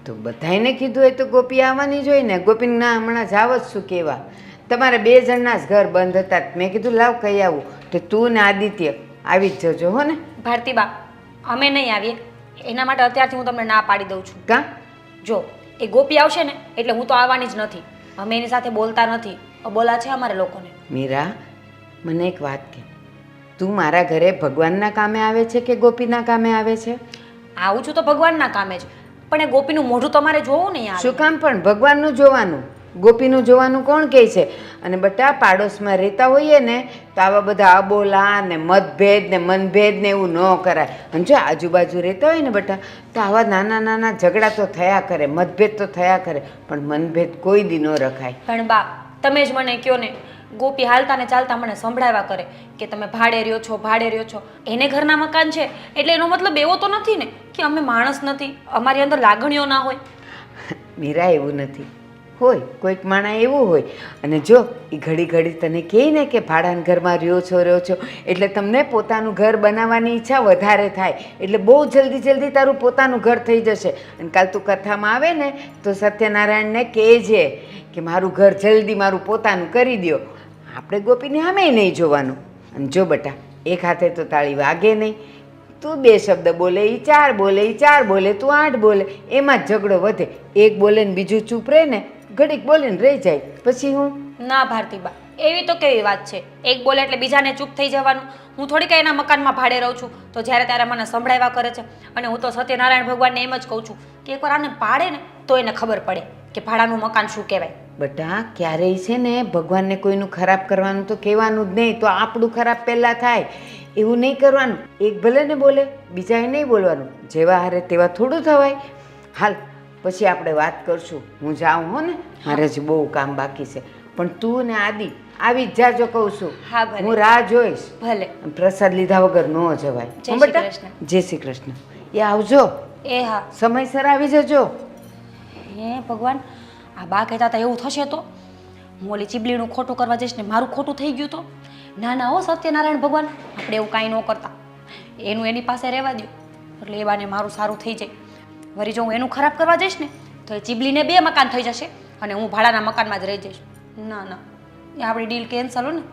તો બધાને કીધું હોય તો ગોપી આવવાની જ હોય ને. ગોપીને ના હમણાં જાવ જ શું કહેવા. તમારે 2 જણના જ ઘર બંધ હતા, મેં કીધું લાવ કહી આવું. તો તું ને આદિત્ય આવી જ જજો હો ને. ભારતીબા, અમે નહીં આવીએ એના માટે અત્યારથી હું તમને ના પાડી દઉં છું. કાં? જો એ ગોપી આવશે ને એટલે હું તો આવવાની જ નથી. અમે એની સાથે બોલતા નથી, બોલા છે અમારે લોકોને. મીરા, મને એક વાત કહે, તું મારા ઘરે ભગવાનના કામે આવે છે કે ગોપીના કામે આવે છે? આવું છું તો ભગવાનના કામે જ, પણ એ ગોપીનું મોઢું તમારે જોવું નહીં યાર. શું કામ પણ ભગવાનનું જોવાનું, ગોપીનું જોવાનું કોણ કહે છે? અને બટા, પાડોશમાં રહેતા હોઈએ ને તો આવા બધા અબોલા ને મતભેદ ને મનભેદ ને એવું ન કરાય. અને જો આજુબાજુ રહેતા હોય ને બટા, તો આવા નાના નાના ઝઘડા તો થયા કરે, મતભેદ તો થયા કરે, પણ મનભેદ કોઈ દી ન રખાય. પણ બા, તમે જ મને કહો ને, ગોપી હાલતા ને ચાલતા મને સંભળાવ્યા કરે કે તમે ભાડે રહ્યો છો, ભાડે રહ્યો છો. એને ઘરના મકાન છે એટલે એનો મતલબ એવો તો નથી ને કે અમે માણસ નથી, અમારી અંદર લાગણીઓ ના હોય. મીરા, એવું નથી. હોય કોઈક માણા એવું હોય. અને જો એ ઘડી ઘડી તને કહે ને કે ભાડાના ઘરમાં રહ્યો છો એટલે તમને પોતાનું ઘર બનાવવાની ઈચ્છા વધારે થાય, એટલે બહુ જલ્દી જલ્દી તારું પોતાનું ઘર થઈ જશે. અને કાલ તું કથામાં આવે ને તો સત્યનારાયણને કહેજે કે મારું ઘર જલ્દી મારું પોતાનું કરી દો. આપણે ગોપીને સામે નહીં જોવાનું. અને જો બટા, એક હાથે તો તાળી વાગે નહીં. તું 2 શબ્દ બોલે, એ 4 બોલે, એ 4 બોલે, તું 8 બોલે, એમાં જ ઝઘડો વધે. એક બોલે ને બીજું ચૂપ રહે ને, ઘડીક બોલીને રહી જાય, પછી હું. ના ભારતીબા, એવી તો કેવી વાત છે? એક બોલે એટલે બીજાને ચૂપ થઈ જવાનું? હું થોડી કઈ એના મકાનમાં ભાડે રહું છું તો જ્યારે ત્યારે મને સંભળાવ્યા કરે છે. અને હું તો સત્યનારાયણ ભગવાનને એમ જ કહું છું કે એકવાર આને પાડે ને તો એને ખબર પડે કે ભાડાનું મકાન શું કહેવાય. બટા, ક્યારેય છે ને ભગવાનને કોઈનું ખરાબ કરવાનું તો કહેવાનું જ નહીં, તો આપણું ખરાબ પહેલાં થાય. એવું નહીં કરવાનું. એક ભલે ને બોલે, બીજાએ નહીં બોલવાનું. જેવા હારે તેવા થોડું થવાય. હાલ, પછી આપણે વાત કરશું. હું જાઉં હો ને, મારે હજી બહુ કામ બાકી છે. પણ તું ને આદિ આવી જ જાજો કહું છું. હા ભલે. હું રાહ જોઈશ. ભલે. પ્રસાદ લીધા વગર ન જવાય. જય હો શ્રી બેટા? કૃષ્ણ. જય શ્રી કૃષ્ણ. એ આવજો, એ હા. સમયસર આવી જજો. હે ભગવાન, આ બા કહેતા હતા એવું થશે તો હું ઓલી ચીબલીનું ખોટું કરવા જઈશ ને મારું ખોટું થઈ ગયું તો? ના ના હો સત્યનારાયણ ભગવાન, આપણે એવું કાંઈ ન કરતા. એનું એની પાસે રહેવા દો એટલે એ બાને મારું સારું થઈ જાય. વળી જો હું એનું ખરાબ કરવા જઈશ ને તો એ ચીબલીને 2 મકાન થઈ જશે અને હું ભાડાના મકાનમાં જ રહી જઈશ. ના ના, એ આપણી ડીલ કેન્સલ હો ને.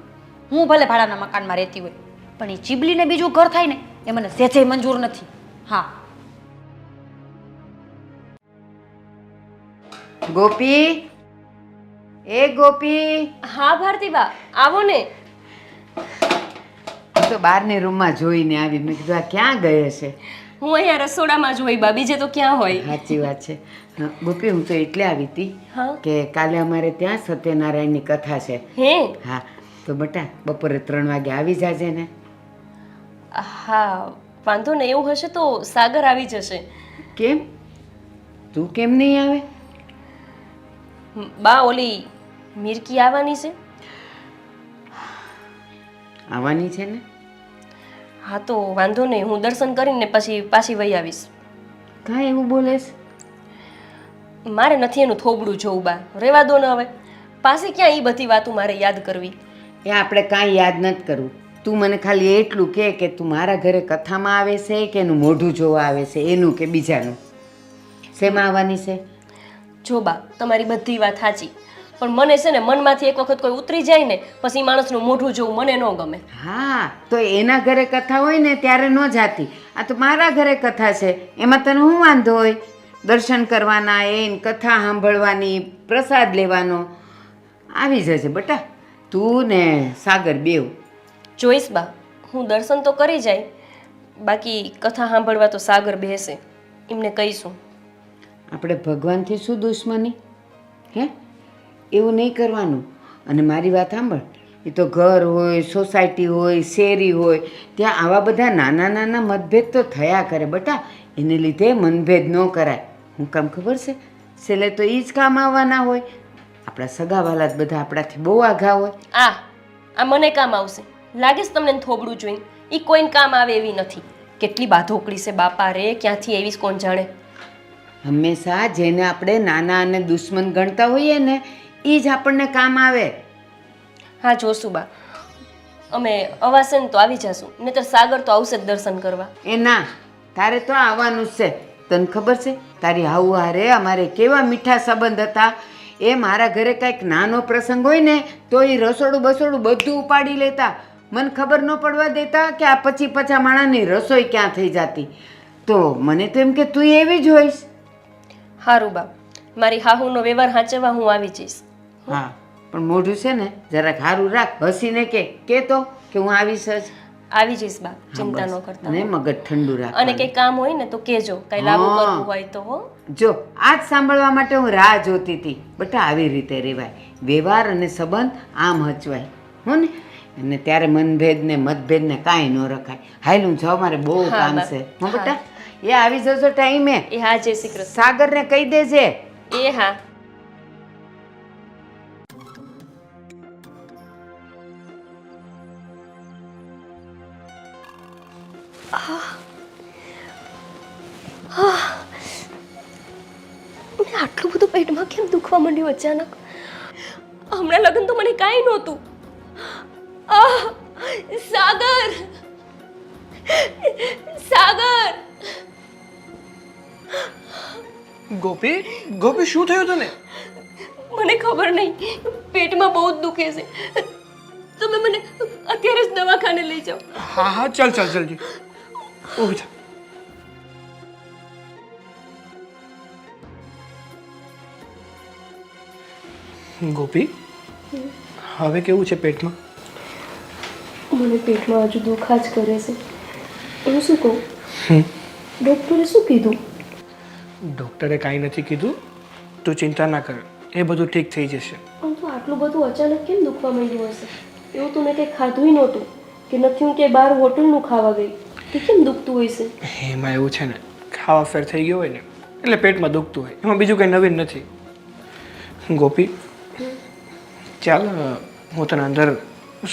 હું ભલે ભાડાના મકાનમાં રહેતી હોય, પણ એ ચીબલીને બીજું ઘર થાય ને એ મને સહેજે મંજૂર નથી. હા. ગોપી, એ ગોપી. હા ભારતીબા, આવો ને. હું તો બહારની રૂમમાં જોઈને આવી. મેં કીધું આ ક્યાં ગઈ હશે? હું અહીંયા રસોડામાં જ હોય બા, બીજે તો ક્યાં હોય. સાચી વાત છે. ગોપી, હું તો એટલે આવી હતી હા. કે કાલે અમારે ત્યાં સત્યનારાયણની કથા છે. હે? હા, તો બટા બપોરે 3 વાગે આવી જાજે ને. હા, વાંધો ને. એવું હશે તો સાગર આવી જશે. કેમ? તું કેમ નહીં આવે? બા, ઓલી મિરકી આવવાની છે. આવવાની છે ને? હા, તો વાંધો નહીં. હું દર્શન કરીને પછી પાછી વહી આવીશ. કાંઈ એવું બોલેશ? મારે નથી એનું થોબડું જોવું બા, રહેવા દો ને હવે. પાછી ક્યાં એ બધી વાતો મારે યાદ કરવી. એ આપણે કાંઈ યાદ નથી કરવું. તું મને ખાલી એટલું કહે કે તું મારા ઘરે કથામાં આવે છે કે એનું મોઢું જોવા આવે છે, એનું કે બીજાનું? શેમાં આવવાની છે? જો બા, તમારી બધી વાત સાચી, પણ મને છે ને મનમાંથી એક વખત કોઈ ઉતરી જાય ને પછી માણસનું મોઢું જોવું મને ન ગમે. હા, તો એના ઘરે કથા હોય ને ત્યારે ન જાતી. આ તો મારા ઘરે કથા છે, એમાં તને શું વાંધો હોય? દર્શન કરવાના, એને કથા સાંભળવાની, પ્રસાદ લેવાનો. આવી જશે બેટા, તું ને સાગર બેવ. જોઈશ બા, હું દર્શન તો કરી જાય, બાકી કથા સાંભળવા તો સાગર બેસે, એમને કહીશું. આપણે ભગવાનથી શું દુશ્મની? હે, એવું નહીં કરવાનું. અને મારી વાત સાંભળ, એ તો ઘર હોય, સોસાયટી હોય, શેરી હોય, ત્યાં આવા બધા નાના નાના મતભેદ તો થયા કરે બેટા. એને લીધે મનભેદ ન કરાય. હું કામ ખબર છે? છેલ્લે તો એ જ કામ આવવાના હોય. આપણા સગાવાલા જ બધા આપણાથી બહુ આઘા હોય. આ મને કામ આવશે લાગે છે તમને થોબડું જોઈને? એ કોઈને કામ આવે એવી નથી. કેટલી બાધોકડી છે બાપા રે, ક્યાંથી એવી કોણ જાણે. હંમેશા જેને આપણે નાના અને દુશ્મન ગણતા હોઈએ ને એ જ આપણને કામ આવે. હા જોશું બા, અમે અવાસે ને તો આવી જશું, નહીતર સાગર તો આવશે જ દર્શન કરવા. એ ના, તારે તો આવવાનું જ છે. તને ખબર છે તારી હાઉ હારે અમારે કેવા મીઠા સંબંધ હતા. એ મારા ઘરે કાંઈક નાનો પ્રસંગ હોય ને તો એ રસોડું બસોડું બધું ઉપાડી લેતા. મને ખબર ન પડવા દેતા કે આ પછી પછા માણાની રસોઈ ક્યાં થઈ જતી. તો મને તો એમ કે તું એવી જ હોઈશ. હારું બા, મારી હાહુનો વ્યવહાર સાચવવા હું આવી જઈશ. હા, પણ મોઢું છે ને જરાક સારું રાખ. હસીને કે તો કે હું આવીશ જ. આવી જઈશ બા, ચિંતા ન કરતા. ને મગજ ઠંડુ રાખ. અને કંઈ કામ હોય ને તો કહેજો, કંઈ લાગુ કરવું હોય તો. હો, જો આજ સાંભળવા માટે હું રાહ જોતી હતી. બેટા આવી રીતે રહેવાય, વ્યવહાર અને સંબંધ આમ હચવાય. હો ને? અને ત્યારે મનભેદ ને મતભેદ ને કાંઈ ન રખાય. હાલ હું જાઉં, મારે બહુ કામ છે. હો બેટા, એ આવી જશો ટાઈમે. એ હા, જય શ્રી કૃષ્ણ. સાગરને કહી દેજે. એ હા. મને આટલું બધું પેટમાં કેમ દુખવા માંડ્યું અચાનક? હમણાં લગ્ન તો મને કાંઈ નહોતું. સાગર, સાગર! ગોપી, ગોપી શું થયું તને? મને ખબર નહીં, પેટમાં બહુ જ દુખે છે. તમે મને અત્યારે જ દવાખાને લઈ જાઓ. હા હા, ચાલ ચાલ જલ્દી ઊભી થા. ગોપી, હવે કેવું છે પેટમાં? મને પેટમાં હજુ દુખા જ કરે છે. હું શું કહું? ડૉક્ટરે શું કીધું? ડૉક્ટરે કાંઈ નથી કીધું, તું ચિંતા ના કર, એ બધું ઠીક થઈ જશે. પણ તો આટલું બધું અચાનક કેમ દુખવા માંડ્યું હશે? એવું તો મેં કંઈ ખાધું નહોતું, કે નથી હું કે બહાર હોટલનું ખાવા ગઈ, કે કેમ દુખતું હોય છે? એમાં એવું છે ને, ખાવા ફેર થઈ ગયો હોય ને એટલે પેટમાં દુખતું હોય, એમાં બીજું કંઈ નવીન નથી. ગોપી, ચાલ હું તને અંદર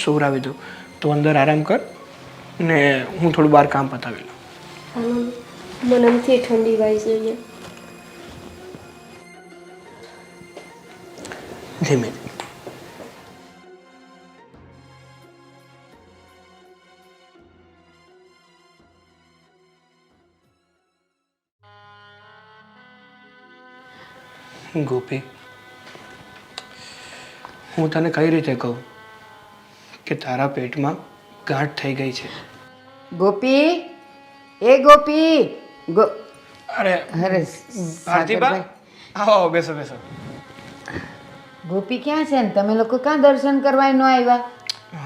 સુવડાવી દઉં, તું અંદર આરામ કર ને હું થોડું બહાર કામ પતાવી લઉં. મને નથી ઠંડી વાઈ જોઈએ. ધીમે ગોપી, હું તને કઈ રીતે કહું કે તારા પેટમાં ગાંઠ થઈ ગઈ છે? ગોપી, એ ગોપી, અરે અરે ભારતીબા, આવો આવો, બેસો બેસો. ગોપી ક્યાં છે ને તમે લોકો ક્યાં દર્શન કરવા ન આવ્યા?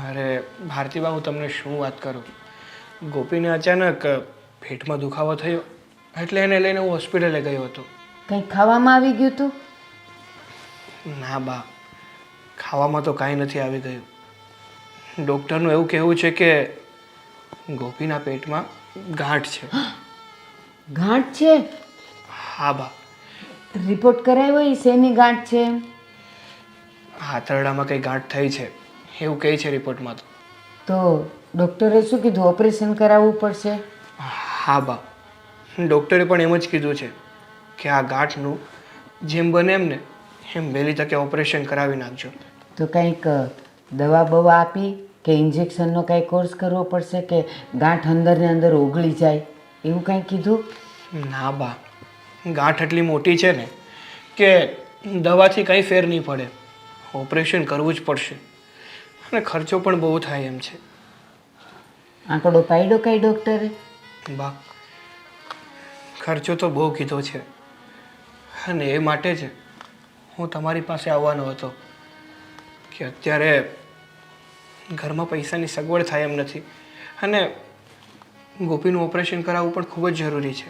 અરે ભારતીબા, હું તમને શું વાત કરું, ગોપીને અચાનક પેટમાં દુખાવો થયો એટલે એને લઈને હું હોસ્પિટલે ગયો હતો. કંઈ ખાવામાં આવી ગયું તું? ના બા, ખાવામાં તો કાંઈ નથી આવી ગયું. ડૉક્ટરનું એવું કહેવું છે કે ગોપીના પેટમાં ગાંઠ છે. ગાંઠ છે? હા બા. રિપોર્ટ કરાવ્યો એ શેની ગાંઠ છે? આંતરડામાં કંઈ ગાંઠ થઈ છે એવું કહે છે રિપોર્ટમાં. તો ડૉક્ટરે શું કીધું? ઓપરેશન કરાવવું પડશે? હા બા, ડૉક્ટરે પણ એમ જ કીધું છે કે આ ગાંઠનું જેમ બને એમ વહેલી તકે ઓપરેશન કરાવી નાખજો. તો કંઈક દવા બવા આપી કે ઇન્જેક્શનનો કાંઈ કોર્સ કરવો પડશે કે ગાંઠ અંદર ને અંદર ઓગળી જાય એવું કાંઈ કીધું? ના બા, ગાંઠ એટલી મોટી છે ને કે દવાથી કંઈ ફેર નહીં પડે. ઓપરેશન કરવું જ પડશે અને ખર્ચો પણ બહુ થાય એમ છે. આંકડો પાડ્યો કાંઈ ડૉક્ટરે? બા, ખર્ચો તો બહુ કીધો છે અને એ માટે જ હું તમારી પાસે આવવાનો હતો કે અત્યારે ઘરમાં પૈસાની સગવડ થાય એમ નથી અને ગોપીનું ઓપરેશન કરાવવું પણ ખૂબ જ જરૂરી છે.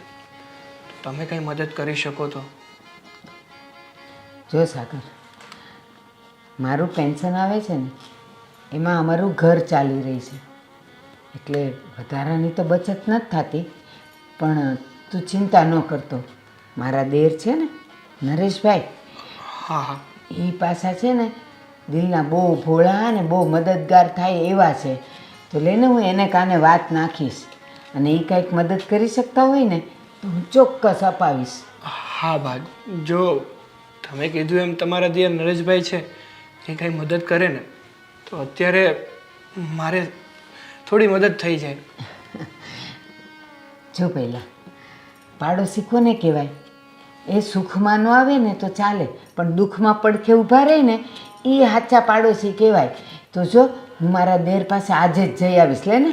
તમે કંઈ મદદ કરી શકો તો. જો સાગર, મારું પેન્શન આવે છે ને એમાં અમારું ઘર ચાલી રહી છે એટલે વધારાની તો બચત નથી થતી, પણ તું ચિંતા ન કરતો. મારા દેર છે ને નરેશભાઈ, હા હા, એ પાછા છે ને દિલના બહુ ભોળા ને બહુ મદદગાર થાય એવા છે. તો લઈને હું એને કાને વાત નાખીશ અને એ કાંઈક મદદ કરી શકતા હોય ને તો હું ચોક્કસ અપાવીશ. હા બા, જો તમે કીધું એમ તમારા દિયર નરેશભાઈ છે એ કંઈ મદદ કરે ને તો અત્યારે મારે થોડી મદદ થઈ જાય. જો પહેલાં પાડોશી કોને કહેવાય? એ સુખમાં ન આવે ને તો ચાલે, પણ દુઃખમાં પડખે ઊભા રહે ને એ સાચા પાડોશી કહેવાય. તો જો હું મારા દેર પાસે આજે જ જઈ આવીશ, લે ને,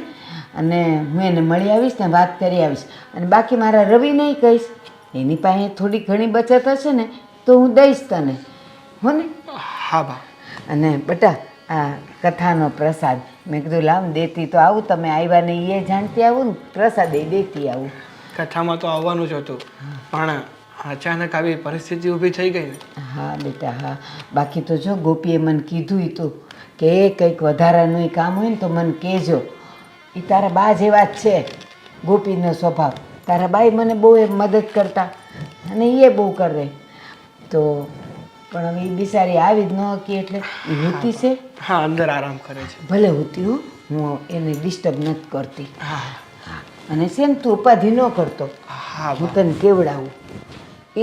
અને હું એને મળી આવીશ ને વાત કરી આવીશ. અને બાકી મારા રવિને કહીશ, એની પાસે થોડી ઘણી બચત હશે ને તો હું દઈશ તને, હો ને? હા બા. અને બેટા, આ કથાનો પ્રસાદ મેં કીધું લાવ દેતી તો આવું, તમે આવ્યા ને એ જાણતી આવું ને પ્રસાદ એ દેતી આવું. કથામાં તો આવવાનું જ હતું પણ અચાનક આવી પરિસ્થિતિ ઊભી થઈ ગઈ ને. હા બેટા હા, બાકી તો જો ગોપીએ મને કીધું હતું કે એ કંઈક વધારાનું કામ હોય ને તો મને કહેજો. એ તારા બા જેવા જ છે, ગોપીનો સ્વભાવ. તારા બાઈ મને બહુ મદદ કરતા અને એ બહુ કરે. તો પણ હવે એ બિચારી આવી જ ન હતી એટલે એ હોતી છે. હા, અંદર આરામ કરે છે. ભલે હોતી હો, હું એને ડિસ્ટર્બ નથી કરતી. હા અને છે ને તું ઉપાધિ ન કરતો, હા હું બા. તને કેવડાવું.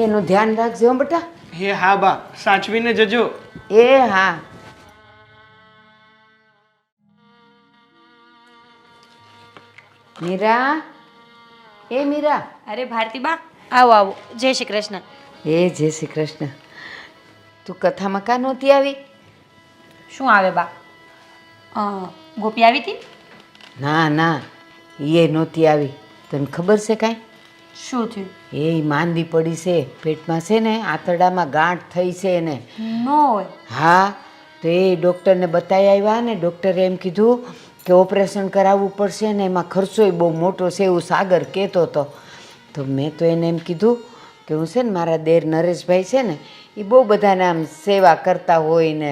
એનું ધ્યાન રાખજો હો બેટા. એ હા બા, સાચવીને જજો. એ હા. મીરા, એ મીરા. અરે ભારતી બા, આવો આવો. જય શ્રી કૃષ્ણ. એ જય શ્રી કૃષ્ણ. તું કથામાં કાં નહોતી આવી? શું આવે બા? ગોપી આવી હતી? ના ના, એ નહોતી આવી. તને ખબર છે કાંઈ? શું થયું? એ માંદી પડી છે, પેટમાં છે ને આંતરડામાં ગાંઠ થઈ છે એને. ન હોય. હા, તો એ ડૉક્ટરને બતાવી આવ્યા ને ડૉક્ટરે એમ કીધું કે ઓપરેશન કરાવવું પડશે ને એમાં ખર્ચોય બહુ મોટો છે એવું સાગર કહેતો હતો. તો મેં તો એને એમ કીધું કે હું છે ને મારા દેર નરેશભાઈ છે ને એ બહુ બધાને આમ સેવા કરતા હોય ને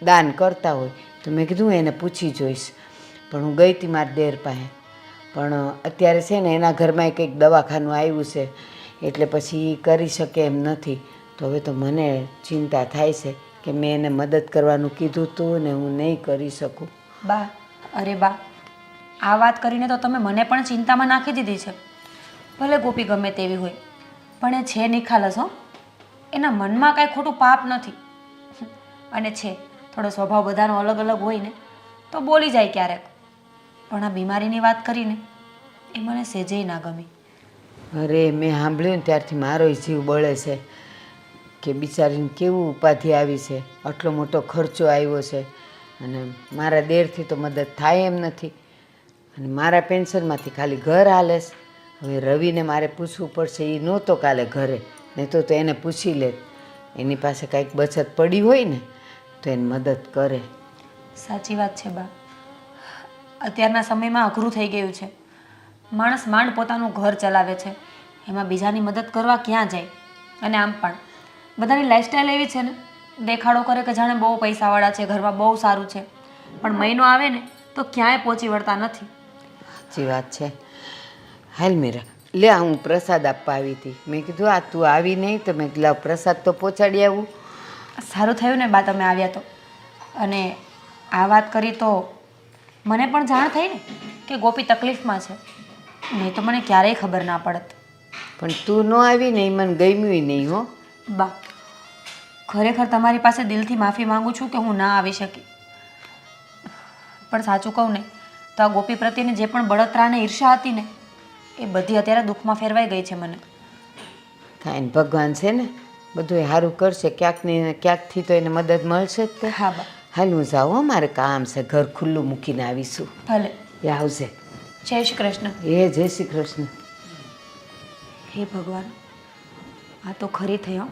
દાન કરતા હોય, તો મેં કીધું એને પૂછી જોઈશ. પણ હું ગઈ હતી મારા દેર પાસે, પણ અત્યારે છે ને એના ઘરમાં કંઈક દવાખાનું આવ્યું છે એટલે પછી એ કરી શકે એમ નથી. તો હવે તો મને ચિંતા થાય છે કે મેં એને મદદ કરવાનું કીધું હતું ને હું નહીં કરી શકું. બા, અરે બા, આ વાત કરીને તો તમે મને પણ ચિંતામાં નાખી દીધી છે. ભલે ગોપી ગમે તેવી હોય પણ એ છે નિખાલસ હો. એના મનમાં કાંઈ ખોટું પાપ નથી. અને છે થોડો સ્વભાવ બધાનો અલગ અલગ હોય ને તો બોલી જાય ક્યારેક, પણ આ બીમારીની વાત કરીને એ મને સહેજેય ના ગમી. અરે મેં સાંભળ્યું ને ત્યારથી મારો જીવ બળે છે કે બિચારીને કેવું ઉપાધિ આવી છે, આટલો મોટો ખર્ચો આવ્યો છે અને મારા દેરથી તો મદદ થાય એમ નથી અને મારા પેન્શનમાંથી ખાલી ઘર હાલે છે. હવે રવિને મારે પૂછવું પડશે, એ નહોતો કાલે ઘરે, નહીં તો એને પૂછી લે. એની પાસે કાંઈક બચત પડી હોય ને તો એને મદદ કરે. સાચી વાત છે બા. અત્યારના સમયમાં અઘરું થઈ ગયું છે. માણસ માંડ પોતાનું ઘર ચલાવે છે, એમાં બીજાની મદદ કરવા ક્યાં જાય? અને આમ પણ બધાની લાઈફસ્ટાઈલ એવી છે ને, દેખાડો કરે કે જાણે બહુ પૈસાવાળા છે, ઘરમાં બહુ સારું છે, પણ મહિનો આવે ને તો ક્યાંય પહોંચી વળતા નથી. સાચી વાત છે. હાલ મીરા, લે હું પ્રસાદ આપવા આવી હતી. મેં કીધું આ તું આવી નહીં તો મેં લાવ પ્રસાદ તો પહોંચાડી આવું. સારું થયું ને બા તમે આવ્યા તો. અને આ વાત કરી તો મને પણ જાણ થઈ ને કે ગોપી તકલીફમાં છે, નહીં તો મને ક્યારેય ખબર ના પડત. પણ તું ન આવી ને એ મને ગમ્યું નહીં હો. બા, ખરેખર તમારી પાસે દિલથી માફી માંગુ છું કે હું ના આવી શકી. પણ સાચું કહું ને તો આ ગોપી પ્રત્યેની જે પણ બળતરા અને ઈર્ષા હતી ને એ બધી અત્યારે દુઃખમાં ફેરવાઈ ગઈ છે મને. કાંઈ નહીં, ભગવાન છે ને બધું એ સારું કરશે, ક્યાંક ને ક્યાંકથી તો એને મદદ મળશે જ તે. હા બા. હાલ હું જાઉં હો, મારે કામ છે, ઘર ખુલ્લું મૂકીને આવીશું. ભલે. એ આવશે. જય શ્રી કૃષ્ણ. એ જય શ્રી કૃષ્ણ. હે ભગવાન, આ તો ખરી થઈ હો.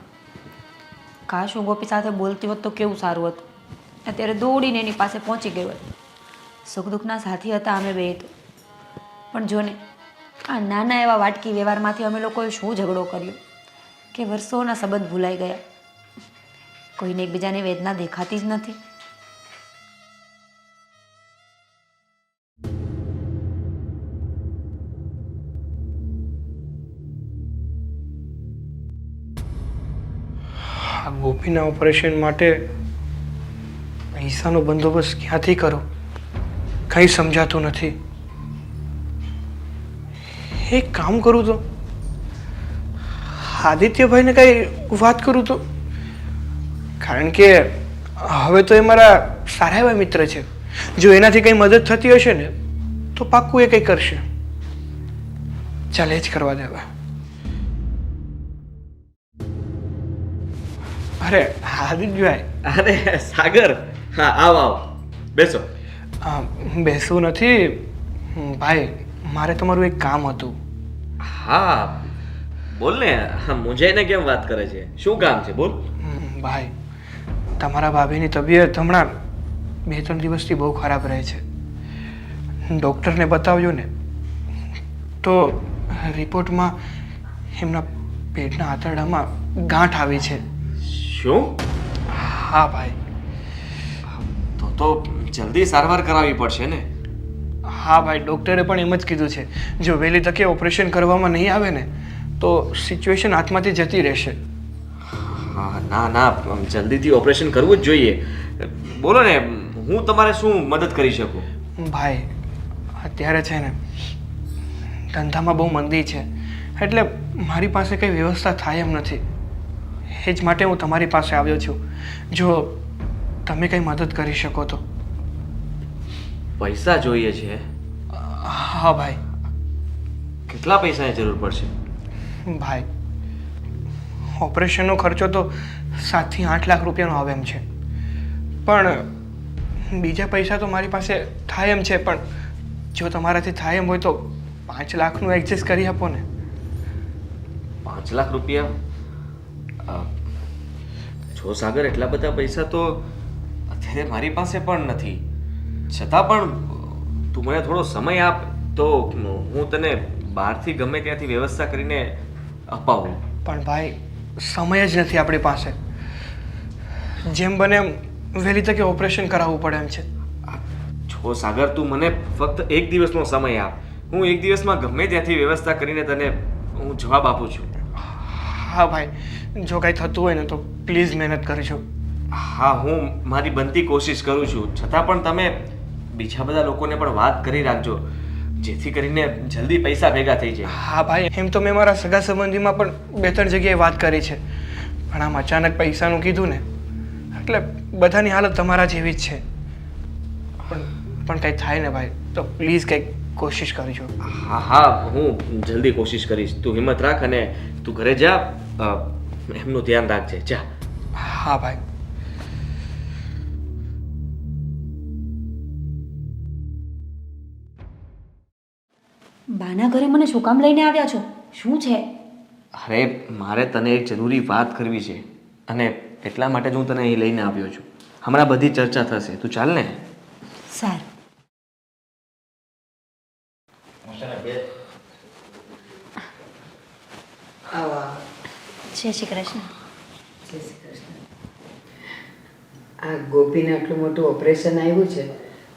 કાશ હું ગોપી સાથે બોલતી હોત તો કેવું સારું હતું. અત્યારે દોડીને એની પાસે પહોંચી ગઈ હોત. સુખ દુઃખના સાથી હતા અમે બે તો. પણ જો ને આ નાના એવા વાટકી વ્યવહારમાંથી અમે લોકોએ શું ઝઘડો કર્યો કે વર્ષોના સંબંધ ભૂલાઈ ગયા. કોઈને એકબીજાની વેદના દેખાતી જ નથી. આ ગોપીના ઓપરેશન માટે પૈસાનો બંદોબસ્ત ક્યાંથી કરો કંઈ સમજાતું નથી. એક કામ કરું તો આદિત્યભાઈને કંઈ વાત કરું તો, કારણ કે હવે તો એ મારા સારા એવા મિત્ર છે. જો એનાથી કંઈ મદદ થતી હશે ને તો પાક્કું એ કંઈ કરશે. ચાલે જ કરવા દેવા. અરે આદિત્યભાઈ. અરે સાગર, હા આવ આવ, બેસો. બેસવું નથી ભાઈ, મારે તમારું એક કામ હતું. હા બોલ ને, મૂંઝાઈને કેમ વાત કરે છે? શું કામ છે? બોલ. ભાઈ, તમારા ભાભીની તબિયત હમણાં 2-3 દિવસથી બહુ ખરાબ રહે છે. ડૉક્ટરને બતાવ્યો ને તો રિપોર્ટમાં એમના પેટના આંતરડામાં ગાંઠ આવી છે. શું? હા ભાઈ. તો જલ્દી સારવાર કરાવવી પડશે ને. હા ભાઈ, ડૉક્ટરે પણ એમ જ કીધું છે, જો વહેલી તકે ઓપરેશન કરવામાં નહીં આવે ને તો સિચ્યુએશન હાથમાંથી જતી રહેશે. હા ના ના, જલ્દીથી ઓપરેશન કરવું જ જોઈએ. બોલો ને, હું તમારે શું મદદ કરી શકું? ભાઈ, અત્યારે છે ને ધંધામાં બહુ મંદી છે, એટલે મારી પાસે કંઈ વ્યવસ્થા થાય એમ નથી. એ જ માટે હું તમારી પાસે આવ્યો છું. જો તમે કંઈ મદદ કરી શકો તો. પૈસા જોઈએ છે? હા ભાઈ. કેટલા પૈસાની જરૂર પડશે? ભાઈ, ઓપરેશનનો ખર્ચો તો 7 થી 8 લાખ રૂપિયાનો આવે એમ છે, પણ બીજા પૈસા તો મારી પાસે થાય એમ છે. પણ જો તમારાથી થાય એમ હોય તો 5 લાખનું એડજસ્ટ કરી આપો ને. 5 લાખ રૂપિયા? જો સાગર, એટલા બધા પૈસા તો અત્યારે મારી પાસે પણ નથી. છતાં પણ તું મને થોડો સમય આપ તો હું તને બહારથી ગમે ત્યાંથી વ્યવસ્થા કરીને અપાવું. પણ ભાઈ, સમય જ નથી આપણી પાસે. જેમ બને એમ વહેલી તકે ઓપરેશન કરાવવું પડે એમ છે. જો સાગર, તું મને ફક્ત 1 દિવસનો સમય આપ. હું 1 દિવસમાં ગમે ત્યાંથી વ્યવસ્થા કરીને તને હું જવાબ આપું છું. હા ભાઈ, જો કાંઈ થતું હોય ને તો પ્લીઝ મહેનત કરજો. હા, હું મારી બનતી કોશિશ કરું છું. છતાં પણ તમે બીજા બધા લોકોને પણ વાત કરી રાખજો, જેથી કરીને જલ્દી પૈસા ભેગા થઈ જાય. હા ભાઈ, એમ તો મેં મારા સગા સંબંધીમાં પણ 2-3 જગ્યાએ વાત કરી છે, પણ આમ અચાનક પૈસાનું કીધું ને એટલે બધાની હાલત તમારા જેવી જ છે. પણ કંઈ થાય ને ભાઈ તો પ્લીઝ કંઈક કોશિશ કરજો. હા હા, હું જલ્દી કોશિશ કરીશ. તું હિંમત રાખ અને તું ઘરે જા. એમનું ધ્યાન રાખજે. જા. હા ભાઈ. બાના ઘરે મને શું કામ લઈને આવ્યા છો? શું છે? અરે, મારે તને એક જરૂરી વાત કરવી છે અને એટલા માટે જ હું તને અહીં લઈને આવ્યો છું. હમણાં બધી ચર્ચા થશે. તું ચાલ ને. સારું. આવો જય શ્રી કૃષ્ણ. જય શ્રી કૃષ્ણ. આ ગોપીને આટલું મોટું ઓપરેશન આવ્યું છે,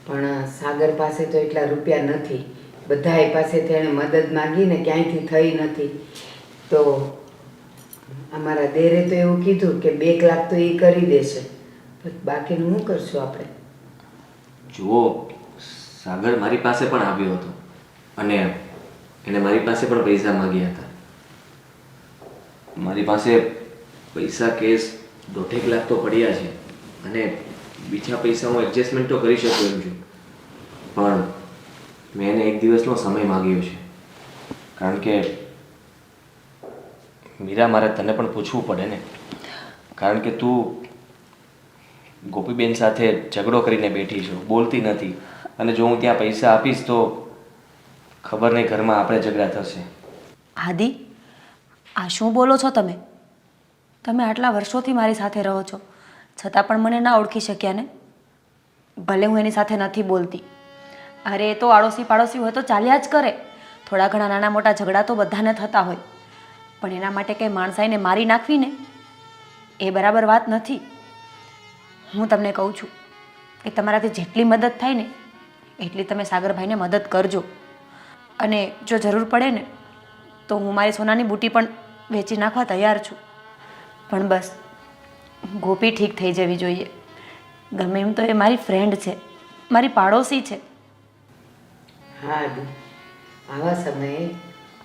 પણ સાગર પાસે તો એટલા રૂપિયા નથી. બધાય પાસેથી એણે મદદ માગીને ક્યાંયથી થઈ નથી. તો અમારા દેરે તો એવું કીધું કે 2 લાખ તો એ કરી દેશે, પણ બાકીનું શું કરશું આપણે? જુઓ, સાગર મારી પાસે પણ આવ્યો હતો અને એને મારી પાસે પણ પૈસા માંગ્યા હતા. મારી પાસે પૈસા કેસ 1.5 લાખ તો પડ્યા છે અને બીજા પૈસા હું એડજસ્ટમેન્ટ તો કરી શકું એમ છું. પણ મેં એને એક દિવસનો સમય માગ્યો છે. કારણ કે મીરા, મારે તને પણ પૂછવું પડે ને, કારણ કે તું ગોપીબેન સાથે ઝઘડો કરીને બેઠી છો, બોલતી નથી. અને જો હું ત્યાં પૈસા આપીશ તો ખબર નહીં ઘરમાં આપણે ઝઘડા થશે. આદિ, આ શું બોલો છો તમે? તમે આટલા વર્ષોથી મારી સાથે રહો છો, છતાં પણ મને ના ઓળખી શક્યા ને? ભલે હું એની સાથે નથી બોલતી. અરે, એ તો આડોશી પાડોશી હોય તો ચાલ્યા જ કરે. થોડા ઘણા નાના મોટા ઝઘડા તો બધાને થતા હોય, પણ એના માટે કંઈ માણસાઈને મારી નાખવી ને, એ બરાબર વાત નથી. હું તમને કહું છું કે તમારાથી જેટલી મદદ થાય ને એટલી તમે સાગરભાઈને મદદ કરજો. અને જો જરૂર પડે ને તો હું મારી સોનાની બુટી પણ વેચી નાખવા તૈયાર છું. પણ બસ ગોપી ઠીક થઈ જવી જોઈએ. ગમે એમ તો એ મારી ફ્રેન્ડ છે, મારી પાડોશી છે. હા આદિ, આવા સમયે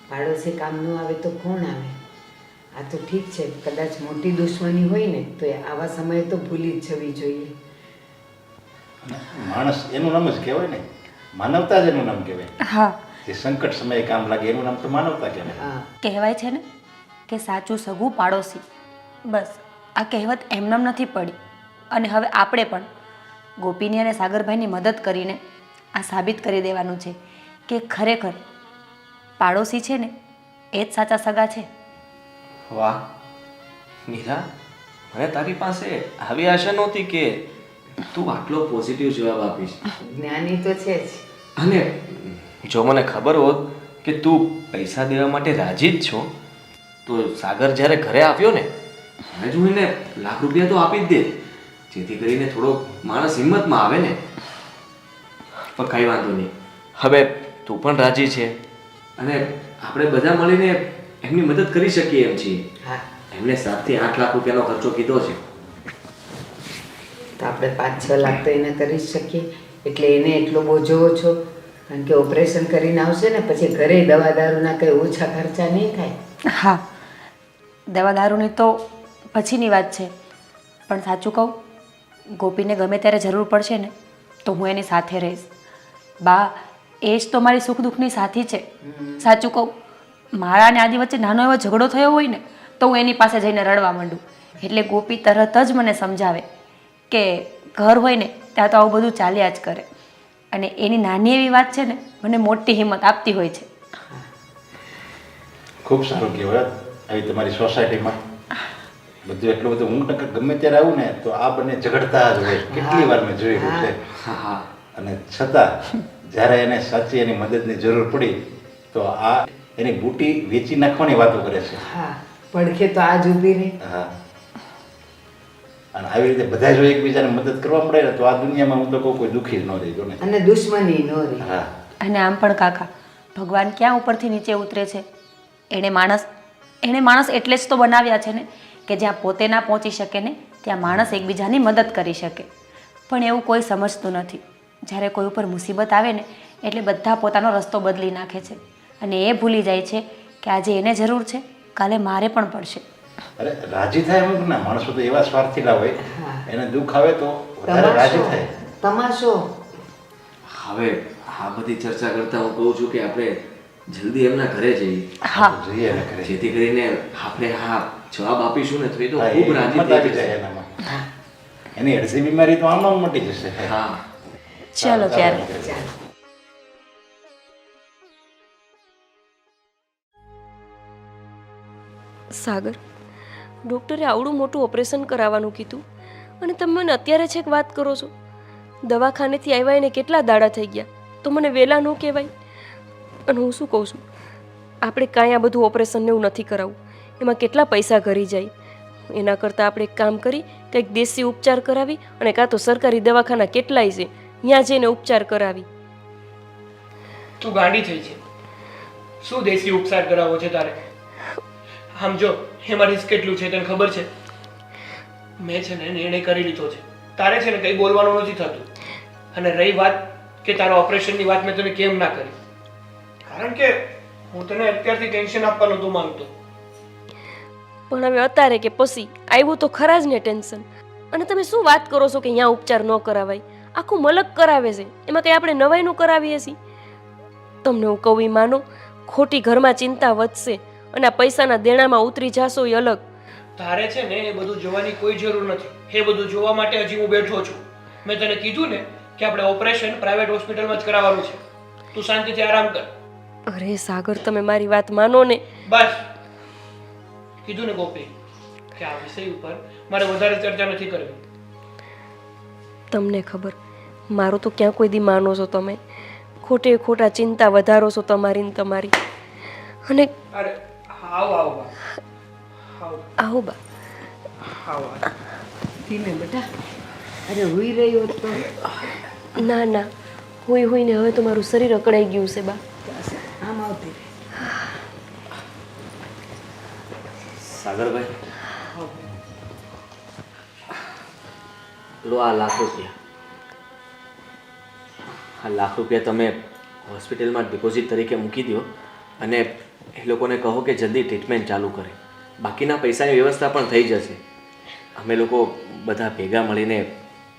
પાડોશી કામ ન આવે તો કોણ આવે? આ તો ઠીક છે, કદાચ મોટી દુશ્મની હોય ને તો એ આવા સમયે તો ભૂલી જ જવી જોઈએ. માણસ એનું નામ જ કહેવાય ને, માનવતા જ એનું નામ કહેવાય. હા, જે સંકટ સમયે કામ લાગે એનું નામ તો માનવતા કહેવાય. હા, કહેવાય છે ને કે સાચું સગું પાડોશી. બસ આ કહેવત એમનેમ નથી પડી. અને હવે આપણે પણ ગોપીની અને સાગરભાઈની મદદ કરીને આ સાબિત કરી દેવાનું છે કે ખરેખર પાડોશી છે ને એ જ સાચા સગા છે. વાહ મીરા, મને તારી પાસે આવી આશા નહોતી કે તું આટલો પોઝિટિવ જવાબ આપીશ. જ્ઞાની તો છે જ. અને જો મને ખબર હોત કે તું પૈસા દેવા માટે રાજી જ છો તો સાગર જ્યારે ઘરે આવ્યો ને હવે જ હું એને લાખ રૂપિયા તો આપી જ દે, જેથી કરીને થોડો માણસ હિંમતમાં આવે ને. પણ કંઈ વાંધો નહીં, હવે તું પણ રાજી છે અને આપણે બધા મળીને એમની મદદ કરી શકીએ એમ છીએ. હા, એમને 7 થી 8 લાખ રૂપિયાનો ખર્ચો કીધો છે. તો આપણે 5-6 લાખ તો એને કરી જ શકીએ. એટલે એને એટલો બોજો ઓછો, કારણ કે ઓપરેશન કરીને આવશે ને પછી ઘરે દવા દારૂના કંઈ ઓછા ખર્ચા નહીં થાય. હા, દવા દારૂની તો પછીની વાત છે, પણ સાચું કહું, ગોપીને ગમે ત્યારે જરૂર પડશે ને તો હું એની સાથે રહીશ. બા એ જ તો મારી સુખ દુઃખની સાથી છે. સાચું કહું, મારા અને આદિ વચ્ચે નાનો એવો ઝઘડો થયો હોય ને તો હું એની પાસે જઈને રડવા માંડું. એટલે ગોપી તરત જ મને સમજાવે કે ઘર હોય ને ત્યાં તો આવું બધું ચાલ્યા જ કરે. અને એની નાની એવી વાત છે ને મને મોટી હિંમત આપતી હોય છે. ખૂબ સારું કહેવાય. આવી તમારી સોસાયટીમાં બધું એટલું બધું, હું નકર ગમે ત્યારે આવું ને તો આ બંને ઝઘડતા જ હોય. કેટલી વાર મેં જોયેલું છે. હા હા, અને છતાં જ્યારે એને સાચી એની મદદની જરૂર પડી તો આ એની બુટી વેચી નાખવાની વાતો કરે છે. હા, પડખે તો આ જ ઊભી રહી. હા, અને આવી રીતે બધા જો એકબીજાને મદદ કરવા મળે ને તો આ દુનિયામાં હું તો કહું કોઈ દુઃખી જ ન રહેજો ને. અને દુશ્મની ન રહી. હા, અને આમ પણ કાકા, ભગવાન ક્યાં ઉપરથી નીચે ઉતરે છે? એણે માણસ એટલે જ તો બનાવ્યા છે ને કે જ્યાં પોતે ના પહોંચી શકે ને ત્યાં માણસ એકબીજાની મદદ કરી શકે. પણ એવું કોઈ સમજતું નથી. જ્યારે કોઈ ઉપર મુસીબત આવે ને એટલે બધા પોતાનો રસ્તો બદલી નાખે છે અને એ ભૂલી જાય છે કે આજે એને જરૂર છે, કાલે મારે પણ પડશે. અરે રાજી થાય અમુક ના માણસો તો એવા સ્વાર્થીલા હોય, હા. એને દુઃખ આવે તો વધારે રાજી તમાશો થાય. તમાશો. હવે આ બધી ચર્ચા કરતા હું કહું છું કે આપણે જલ્દી એમના ઘરે જઈએ, હા, જોઈએ એને કરે. જેથી કરીને આપણે હા જવાબ આપીશું ને તો એ તો હા, એ ખૂબ રાજી હિંમત આવી થઈ જાય જશે. એનામાં. એની અડધી બીમારી તો આમાં મટી જશે. હા, ચલો ત્યારે. ચાલો. સાગર, ડૉક્ટરે આવડું મોટું ઓપરેશન કરાવવાનું કીધું અને તમે મને અત્યારે છેક વાત કરો છો. દવાખાનેથી આવ્યા એને કેટલા દાડા થઈ ગયા, તો મને વહેલા ન કહેવાય. અને હું શું કહું છું, આપણે કાંઈ આ બધું ઓપરેશનને એવું નથી કરાવવું, એમાં કેટલા પૈસા ઘરી જાય. એના કરતાં આપણે એક કામ કરી કંઈક દેશી ઉપચાર કરાવી અને કાં તો સરકારી દવાખાના કેટલાય છે ત્યાં જઈને ઉપચાર કરાવી. તું ગાંડી થઈ છે. શું દેશી ઉપચાર કરાવવો છે તારે? આમ જો એમાં રિસ્ક કેટલું છે તને ખબર છે? મેં છે ને નિર્ણય કરી લીધો છે. તારે છે ને કંઈ બોલવાનું નથી થતું. અને રહી વાત કે તારા ઓપરેશનની વાત મેં તને કેમ ના કરી, કારણ કે હું તને અત્યારથી ટેન્શન આપવા નહોતું માંગતો. પણ હવે અત્યારે કે પછી આવ્યું તો ખરા જ ને ટેન્શન. અને તમે શું વાત કરો છો કે અહીંયા ઉપચાર ન કરાવાય? આખું મલક કરાવે છે. એમાં કંઈ આપણે નવાઈનું કરાવીએ છીએ? તમને હું કહું ઈ માનો, ખોટી ઘરમાં ચિંતા વધશે અને આ પૈસાના દેણામાં ઉતરી જાશો એ અલગ. તારે છે ને એ બધું જોવાની કોઈ જરૂર નથી. એ બધું જોવા માટે હજી હું બેઠો છું. મેં તને કીધું ને કે આપણે ઓપરેશન પ્રાઇવેટ હોસ્પિટલમાં જ કરાવવાનું છે. તું શાંતિથી આરામ કર. અરે સાગર, તમે મારી વાત માનો ને. બસ કીધું ને ગોપી કે આ વિષય ઉપર મારે વધારે ચર્ચા નથી કરવી. તમને ખબર, મારું તો ક્યાં કોઈ દી માનો છો તમે? ખોટે ખોટા ચિંતા વધારો છો તમારી ને તમારી. અને અરે આવો આવો બા. આવો આવો બા. આવો ધીમે બેટા. અરે હુઈ રહ્યો તો ના ના, હુઈ હુઈને હવે તો મારું શરીર અકળાઈ ગયું છે બા. આમ આવતી સાગરભાઈ, લો આ લાખ રૂપિયા. આ લાખ રૂપિયા તમે હોસ્પિટલમાં ડિપોઝિટ તરીકે મૂકી દો અને એ લોકોને કહો કે જલ્દી ટ્રીટમેન્ટ ચાલુ કરે. બાકીના પૈસાની વ્યવસ્થા પણ થઈ જશે. અમે લોકો બધા ભેગા મળીને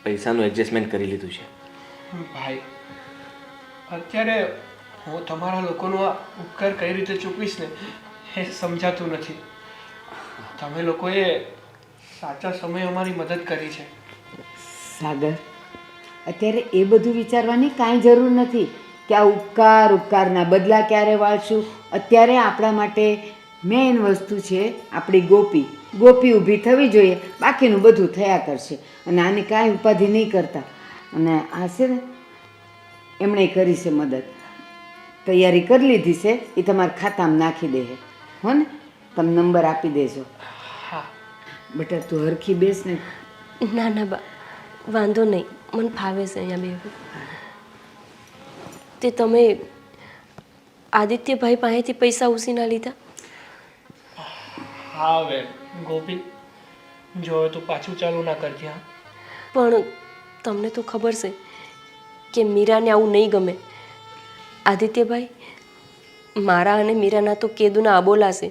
પૈસાનું એડજસ્ટમેન્ટ કરી લીધું છે. ભાઈ, અત્યારે હું તમારા લોકોનો આ ઉપકાર કઈ રીતે ચૂકવીશ ને એ સમજાતું નથી. તમે લોકોએ સાચા સમયે અમારી મદદ કરી છે. સાગર, અત્યારે એ બધું વિચારવાની કાંઈ જરૂર નથી કે આ ઉપકારના બદલા ક્યારે વાળશું. અત્યારે આપણા માટે મેઇન વસ્તુ છે આપણી ગોપી. ગોપી ઊભી થવી જોઈએ, બાકીનું બધું થયા કરશે. અને આની કાંઈ ઉપાધિ નહીં કરતા. અને આ છે ને એમણે કરી છે મદદ, તૈયારી કરી લીધી છે, એ તમારા ખાતામાં નાખી દે. હો ને, તમે નંબર આપી દેજો. હા બેટા તું હરખી બેસ ને. ના ના બા, વાંધો નહીં, મને ફાવે છે અહીંયા બેવું. તે તમે આદિત્યભાઈ પાસેથી પૈસા ઉછીના લીધા? હા હવે ગોપી, જો તું પાછું ચાલુ ના કરતી. હા પણ તમને તો ખબર છે કે મીરાને આવું નહીં ગમે. આદિત્યભાઈ, મારા અને મીરાના તો કેદુના અબોલા છે.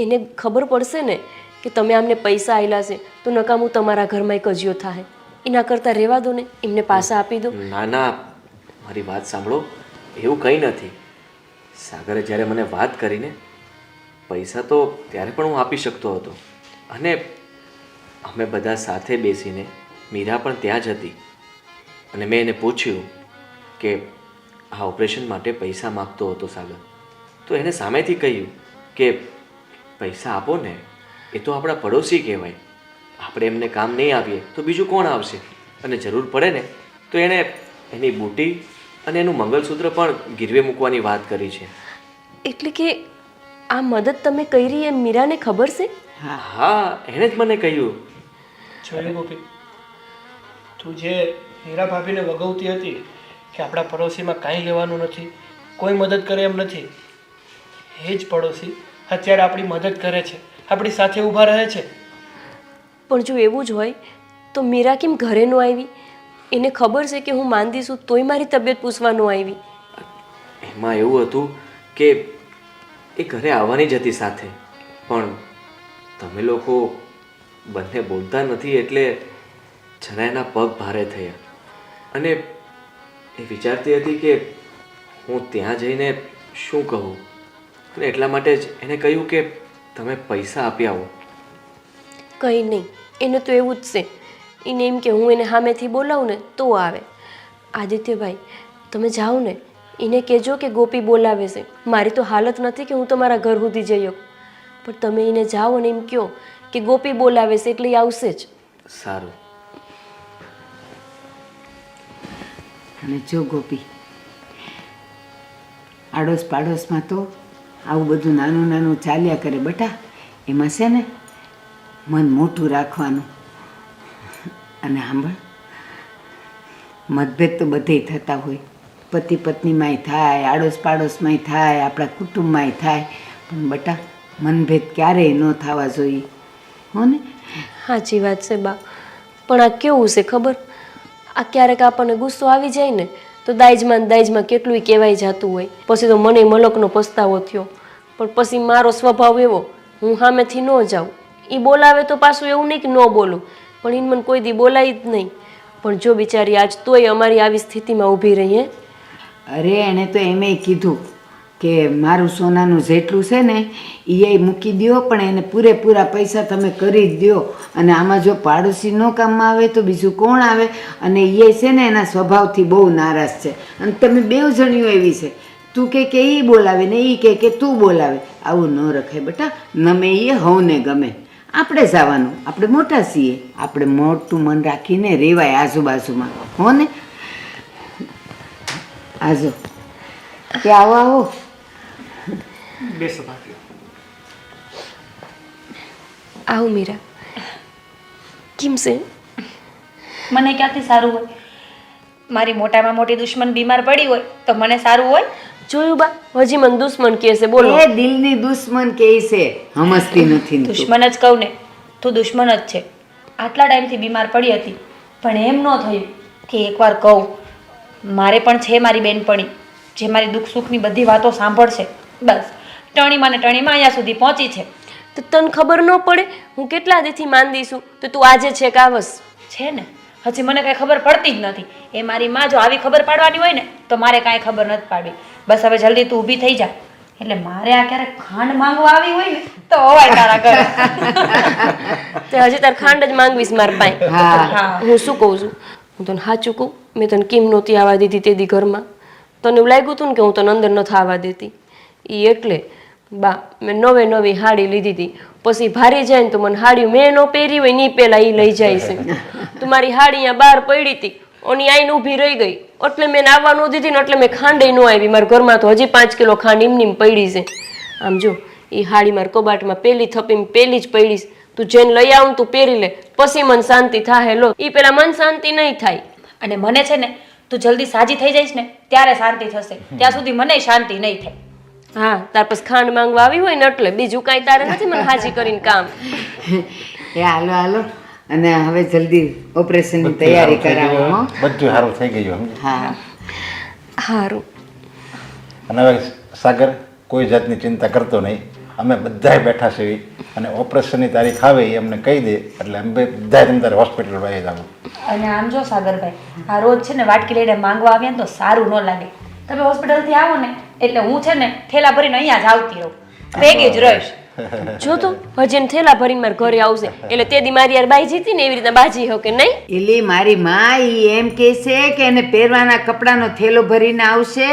એને ખબર પડશે ને કે તમે આમને પૈસા આવેલા છે તો નકામું તમારા ઘરમાં એક અજિયો થાય. એના કરતાં રહેવા દો ને, એમને પાછા આપી દો. ના ના, મારી વાત સાંભળો, એવું કંઈ નથી. સાગરે જ્યારે મને વાત કરીને, પૈસા તો ત્યારે પણ હું આપી શકતો હતો. અને અમે બધા સાથે બેસીને, મીરા પણ ત્યાં જ હતી, અને મેં એને પૂછ્યું કે આ ઓપરેશન માટે પૈસા માગતો હતો સાગર. તો એને સામેથી કહ્યું કે પૈસા આપો ને, એ તો આપણા પડોશી કહેવાય. આપણે એમને કામ નહીં આવીએ તો બીજું કોણ આવશે? અને જરૂર પડે ને તો એણે એની બુટી અને એનું મંગલસૂત્ર પણ ગીરવે મૂકવાની વાત કરી છે. એટલે કે આ મદદ તમે કરી એમ મીરાને ખબર છે? હા, એણે જ મને કહ્યું. જોયું ગોપી, તું જે હીરા ભાભીને વગવતી હતી કે આપણા પડોશીમાં કાંઈ લેવાનું નથી, કોઈ મદદ કરે એમ નથી, એ જ પડોશી અત્યારે આપણી મદદ કરે છે, આપણી સાથે ઊભા રહે છે. પણ જો એવું જ હોય તો મીરા કેમ ઘરે ન આવી? એને ખબર છે કે હું માંદી છું તોય મારી તબિયત પૂછવા ન આવી. એમાં એવું હતું કે એ ઘરે આવવાની જ હતી સાથે, પણ તમે લોકો બંને બોલતા નથી એટલે જરા એના પગ ભારે થયા. અને એ વિચારતી હતી કે હું ત્યાં જઈને શું કહું, અને એટલા માટે જ એને કહ્યું કે તમે પૈસા આપી આવો. કંઈ નહીં, એને તો એવું જ છે. એને એમ કે હું એને સામેથી બોલાવું ને તો આવે. આદિત્યભાઈ, તમે જાઓ ને, એને કહેજો કે ગોપી બોલાવે છે. મારી તો હાલત નથી કે હું તમારા ઘર સુધી જઈ શકું, પણ તમે એને જાઓ અને એમ કહો કે ગોપી બોલાવે છે એટલે એ આવશે જ. સારું. અને જો ગોપી, આડોશ પાડોશમાં તો આવું બધું નાનું નાનું ચાલ્યા કરે બેટા. એમાં છે ને મન મોટું રાખવાનું. અને સાંભળ, મતભેદ તો બધે થતા હોય, પતિ પત્નીમાંય થાય, આડોશ પાડોશમાંય થાય, આપણા કુટુંબમાંય થાય, પણ બેટા મનભેદ ક્યારેય ન થવા જોઈએ. હો ને? સાચી વાત છે બા, પણ આ કેવું છે ખબર? આ ક્યારેક આપણને ગુસ્સો આવી જાય ને તો દાઈજમાં કેટલું કહેવાય જતું હોય. પછી તો મને મલકનો પસ્તાવો થયો, પણ પછી મારો સ્વભાવ એવો, હું સામેથી ન જાઉં. એ બોલાવે તો પાછું એવું નહીં કે ન બોલું, પણ એને મને કોઈ દી બોલાવી જ નહીં. પણ જો બિચારી આજ તોય અમારી આવી સ્થિતિમાં ઊભી રહી હે. અરે એણે તો એમેય કીધું કે મારું સોનાનું જેટલું છે ને એ મૂકી દ્યો, પણ એને પૂરેપૂરા પૈસા તમે કરી જ દ્યો. અને આમાં જો પાડોશી ન કામમાં આવે તો બીજું કોણ આવે? અને એ છે ને એના સ્વભાવથી બહુ નારાજ છે. અને તમે બેવ જણીઓ એવી છે, તું કે એ બોલાવે ને એ કે તું બોલાવે. આવું ન રખાય બેટા. નમે એ હવને ગમે. આપણે જવાનું, આપણે મોટા છીએ, આપણે મોટું મન રાખીને રેવાય આજુબાજુમાં, હો ને? આજો કે આવો આવો. બેસો ભાભી. આવું મીરા, કેમ છે? મને ક્યાંથી સારું હોય? મારી મોટામાં મોટી દુશ્મન બીમાર પડી હોય તો મને સારું હોય? જોયું બા, હજી મને દુશ્મન કહે છે. બોલો. એ દિલની દુશ્મન કે છે, સમજતી નથી ને તું. દુશ્મન જ કહું ને, તું દુશ્મન જ છે. આટલા ટાઈમથી બીમાર પડી હતી, પણ એમ ન થયું કે એકવાર કહું. મારે પણ છે મારી બેનપણી, જે મારી દુઃખ સુખની બધી વાતો સાંભળશે. બસ ટણીમાં ને ટણીમાં અહીંયા સુધી પહોંચી છે. તો તને ખબર ન પડે હું કેટલા દીથી માંદી છું તો તું આજે છે કાવસ છે ને, હજી મને કાંઈ ખબર પડતી જ નથી. એ મારી માં જો આવી ખબર પાડવાની હોય ને તો મારે કાંઈ ખબર નથી પાડવી. બસ હવે જલ્દી તું ઊભી થઈ જા. એટલે મારે આ ક્યારેક ખાંડ માંગવા આવી હોય ને તો અવાય તારા ઘરે. તે હજી તાર ખાંડ જ માંગવીશ મારા પાસે. હા હું શું કહું છું, હું તને સાચું કહું, મેં તને કેમ નહોતી આવવા દીધી તે દી ઘરમાં? તને એવું લાગ્યું હતું ને કે હું તને અંદર નથી આવવા દેતી. એ એટલે બા મેં નવી હાડી લીધી હતી. પછી ભારી જાય ને તો મને હાડી મેં ન પહેરી હોય ની પહેલા એ લઈ જાય છે. તું મારી હાડી અહીંયા બહાર પડી હતી, ઓની આઈને ઊભી રહી ગઈ, એટલે મેં આવવા ન દીધી ને એટલે મેં ખાંડે ન આવી. મારા ઘરમાં તો હજી 5 કિલો ખાંડ એમની પડી છે. આમ જો એ હાડી મારા કબાટમાં પહેલી થપીમાં પહેલી જ પડી છે. તું જેને લઈ આવું તું પહેરી લે, પછી મન શાંતિ થાય. લો એ પેલા મન શાંતિ નહીં થાય. અને મને છે ને તું જલ્દી સાજી થઈ જઈશ ને ત્યારે શાંતિ થશે. ત્યાં સુધી મને શાંતિ નહીં થાય. હા, તાર પછી ખાંડ માંગવા આવી હોય ને એટલે બીજું કાંઈ તારે નથી મને હાજી કરીને કામ. એ હાલો હાલો. અને હવે જલ્દી ઓપરેશનની તૈયારી કરાવો, હો? બધું સારું થઈ ગયું સમજે. હા સારું. અને હવે સાગર કોઈ જાતની ચિંતા કરતો નહીં. અમે બધાય બેઠા છીએ અને ઓપરેશનની તારીખ આવે એ અમને કહી દે એટલે અમે બધા તમ તારે હોસ્પિટલ વહી જવું. અને આમ જો સાગરભાઈ, આ રોજ છે ને વાટકી લઈને માંગવા આવ્યા ને તો સારું ન લાગે. તમે હોસ્પિટલથી આવો ને એટલે હું છે ને થેલા ભરીને અહીંયા જ આવતી રહું, ભેગી જ રહીશ. જો તો હજી એને થેલા ભરીને મારા ઘરે આવશે એટલે તે દી મારી યાર બાઈ જીતી ને એવી રીતના બાજી હો કે નહીં? એટલે મારી માં ઈ એમ કહે છે કે એને પહેરવાના કપડાનો થેલો ભરીને આવશે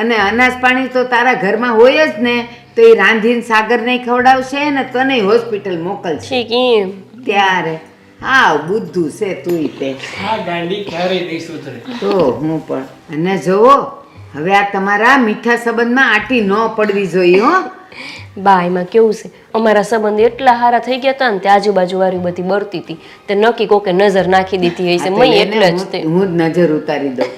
અને અનાજ પાણી તો તારા ઘરમાં હોય જ ને, તો એ રાંધીને સાગર નહીં ખવડાવશે ને તને હોસ્પિટલ મોકલશે. ઠીક એમ. ત્યારે હા બુદ્ધુ છે તું તે. આ ગાંડી ક્યારેય નહીં સુધરે. તો હું પણ અને જોવો હવે આ તમારા મીઠા સંબંધમાં આટી ન પડવી જોઈએ, હો? બા એમાં કેવું છે, અમારા સંબંધ એટલા સારા થઈ ગયા હતા ને તે આજુબાજુ વાળી બધી બળતી હતી, તે નક્કી કોકે નજર નાખી દીધી હશે. મય એટલે જ તે હું જ નજર ઉતારી દઉં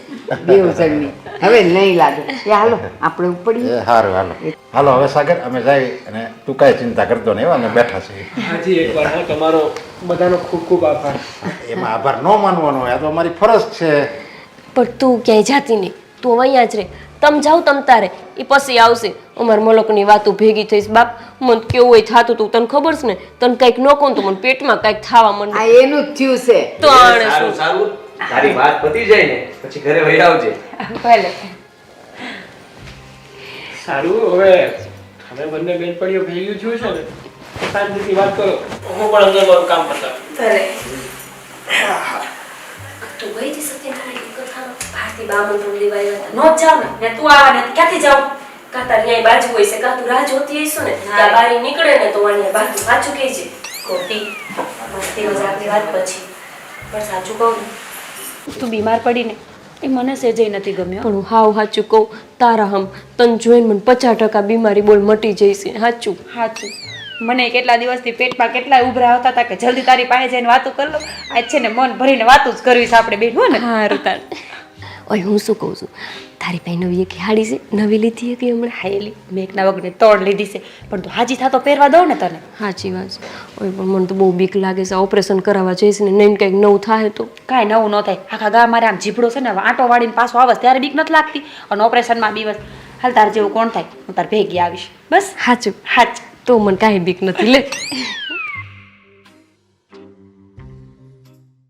બેવ જણની. હવે નહીં લાગે. એ હાલો આપણે ઉપડીએ. સારું હાલો હાલો હવે સાગર અમે જાય અને તું કાંઈ ચિંતા કરતો નહીં, અમે બેઠા છીએ. હાજી એકવાર હું તમારો બધાનો ખૂબ ખૂબ આભાર. એમાં આભાર ન માનવાનો હોય, આ તો અમારી ફરજ છે. પણ તું ક્યાંય જાતી નહીં, તું અહીંયા જ રહે. તમ જાવ તમ તારે, એ પછી આવશે. અમાર મલકની વાતો ભેગી થઈશ. બાપ મને કેવું હોય થાતું તું તને ખબર છે ને, તને કંઈક ન કહું તો મને પેટમાં કંઈક થવા માંડે. આ એનું જ થયું છે. તો આણે શું? સારું સારું, તારી વાત પતી જાય ને પછી ઘરે વહી આવજે. ભલે. સારું, હવે તમે બંને બેનપણીઓ ભેગી થયું છે ને, શાંતિથી વાત કરો. હું પણ અંદર મારું કામ પતાવું. તું ગઈ હતી સત્યનારાયણ કથામાં ભારતી બામણ તું લેવાય હતા. નો જાવ ને તું આવા ને ક્યાંથી જાવ? કાતા ન્યાય બાજુ હોય છે, કા તું રાહ જોતી હઈશું ને ત્યાં બારી નીકળે ને તો વાણીએ બાજુ સાચું કહેજે. ખોટી મસ્તી મજાકની વાત પછી પણ સાચું કહું ને, તું બીમાર પડીને એ મને સેજય નથી ગમ્યો. પણ હું હાવ સાચું કહું તારા હમ તને જોઈને મને 50% બીમારી બોલ મટી જઈશે. સાચું સાચું. મને કેટલા દિવસથી પેટમાં કેટલાય ઉભરા આવતા હતા કે જલ્દી તારી પાસે જઈને વાતો કરી લો. આજ છે ને મન ભરીને વાતો જ કરવી છે આપણે બેન, હો ને? હારું તાર. ઓય હું શું કહું છું, તારી પાસે નવી એક હાડી છે, નવી લીધી એક હમણાં? હાયેલી મેં એકના વગને 3 લીધી છે, પણ તું હાજી થાતો પહેરવા દઉં ને તને. સાચી વાત છે. ઓય પણ મને તો બહુ બીક લાગે છે, ઓપરેશન કરાવવા જઈશ ને નહીં કંઈક નવું થાય તો. કાંઈ નવું ન થાય. આખા ગામ મારે આમ જીભડો છે ને આંટો વાળીને પાછો આવે ત્યારે બીક નથી લાગતી, અને ઓપરેશનમાં બીવસ. હાલ તાર જેવું કોણ થાય, હું તાર ભેગી આવીશ. બસ સાચું હાચ. તો મને કાંઈ બીક નથી લે.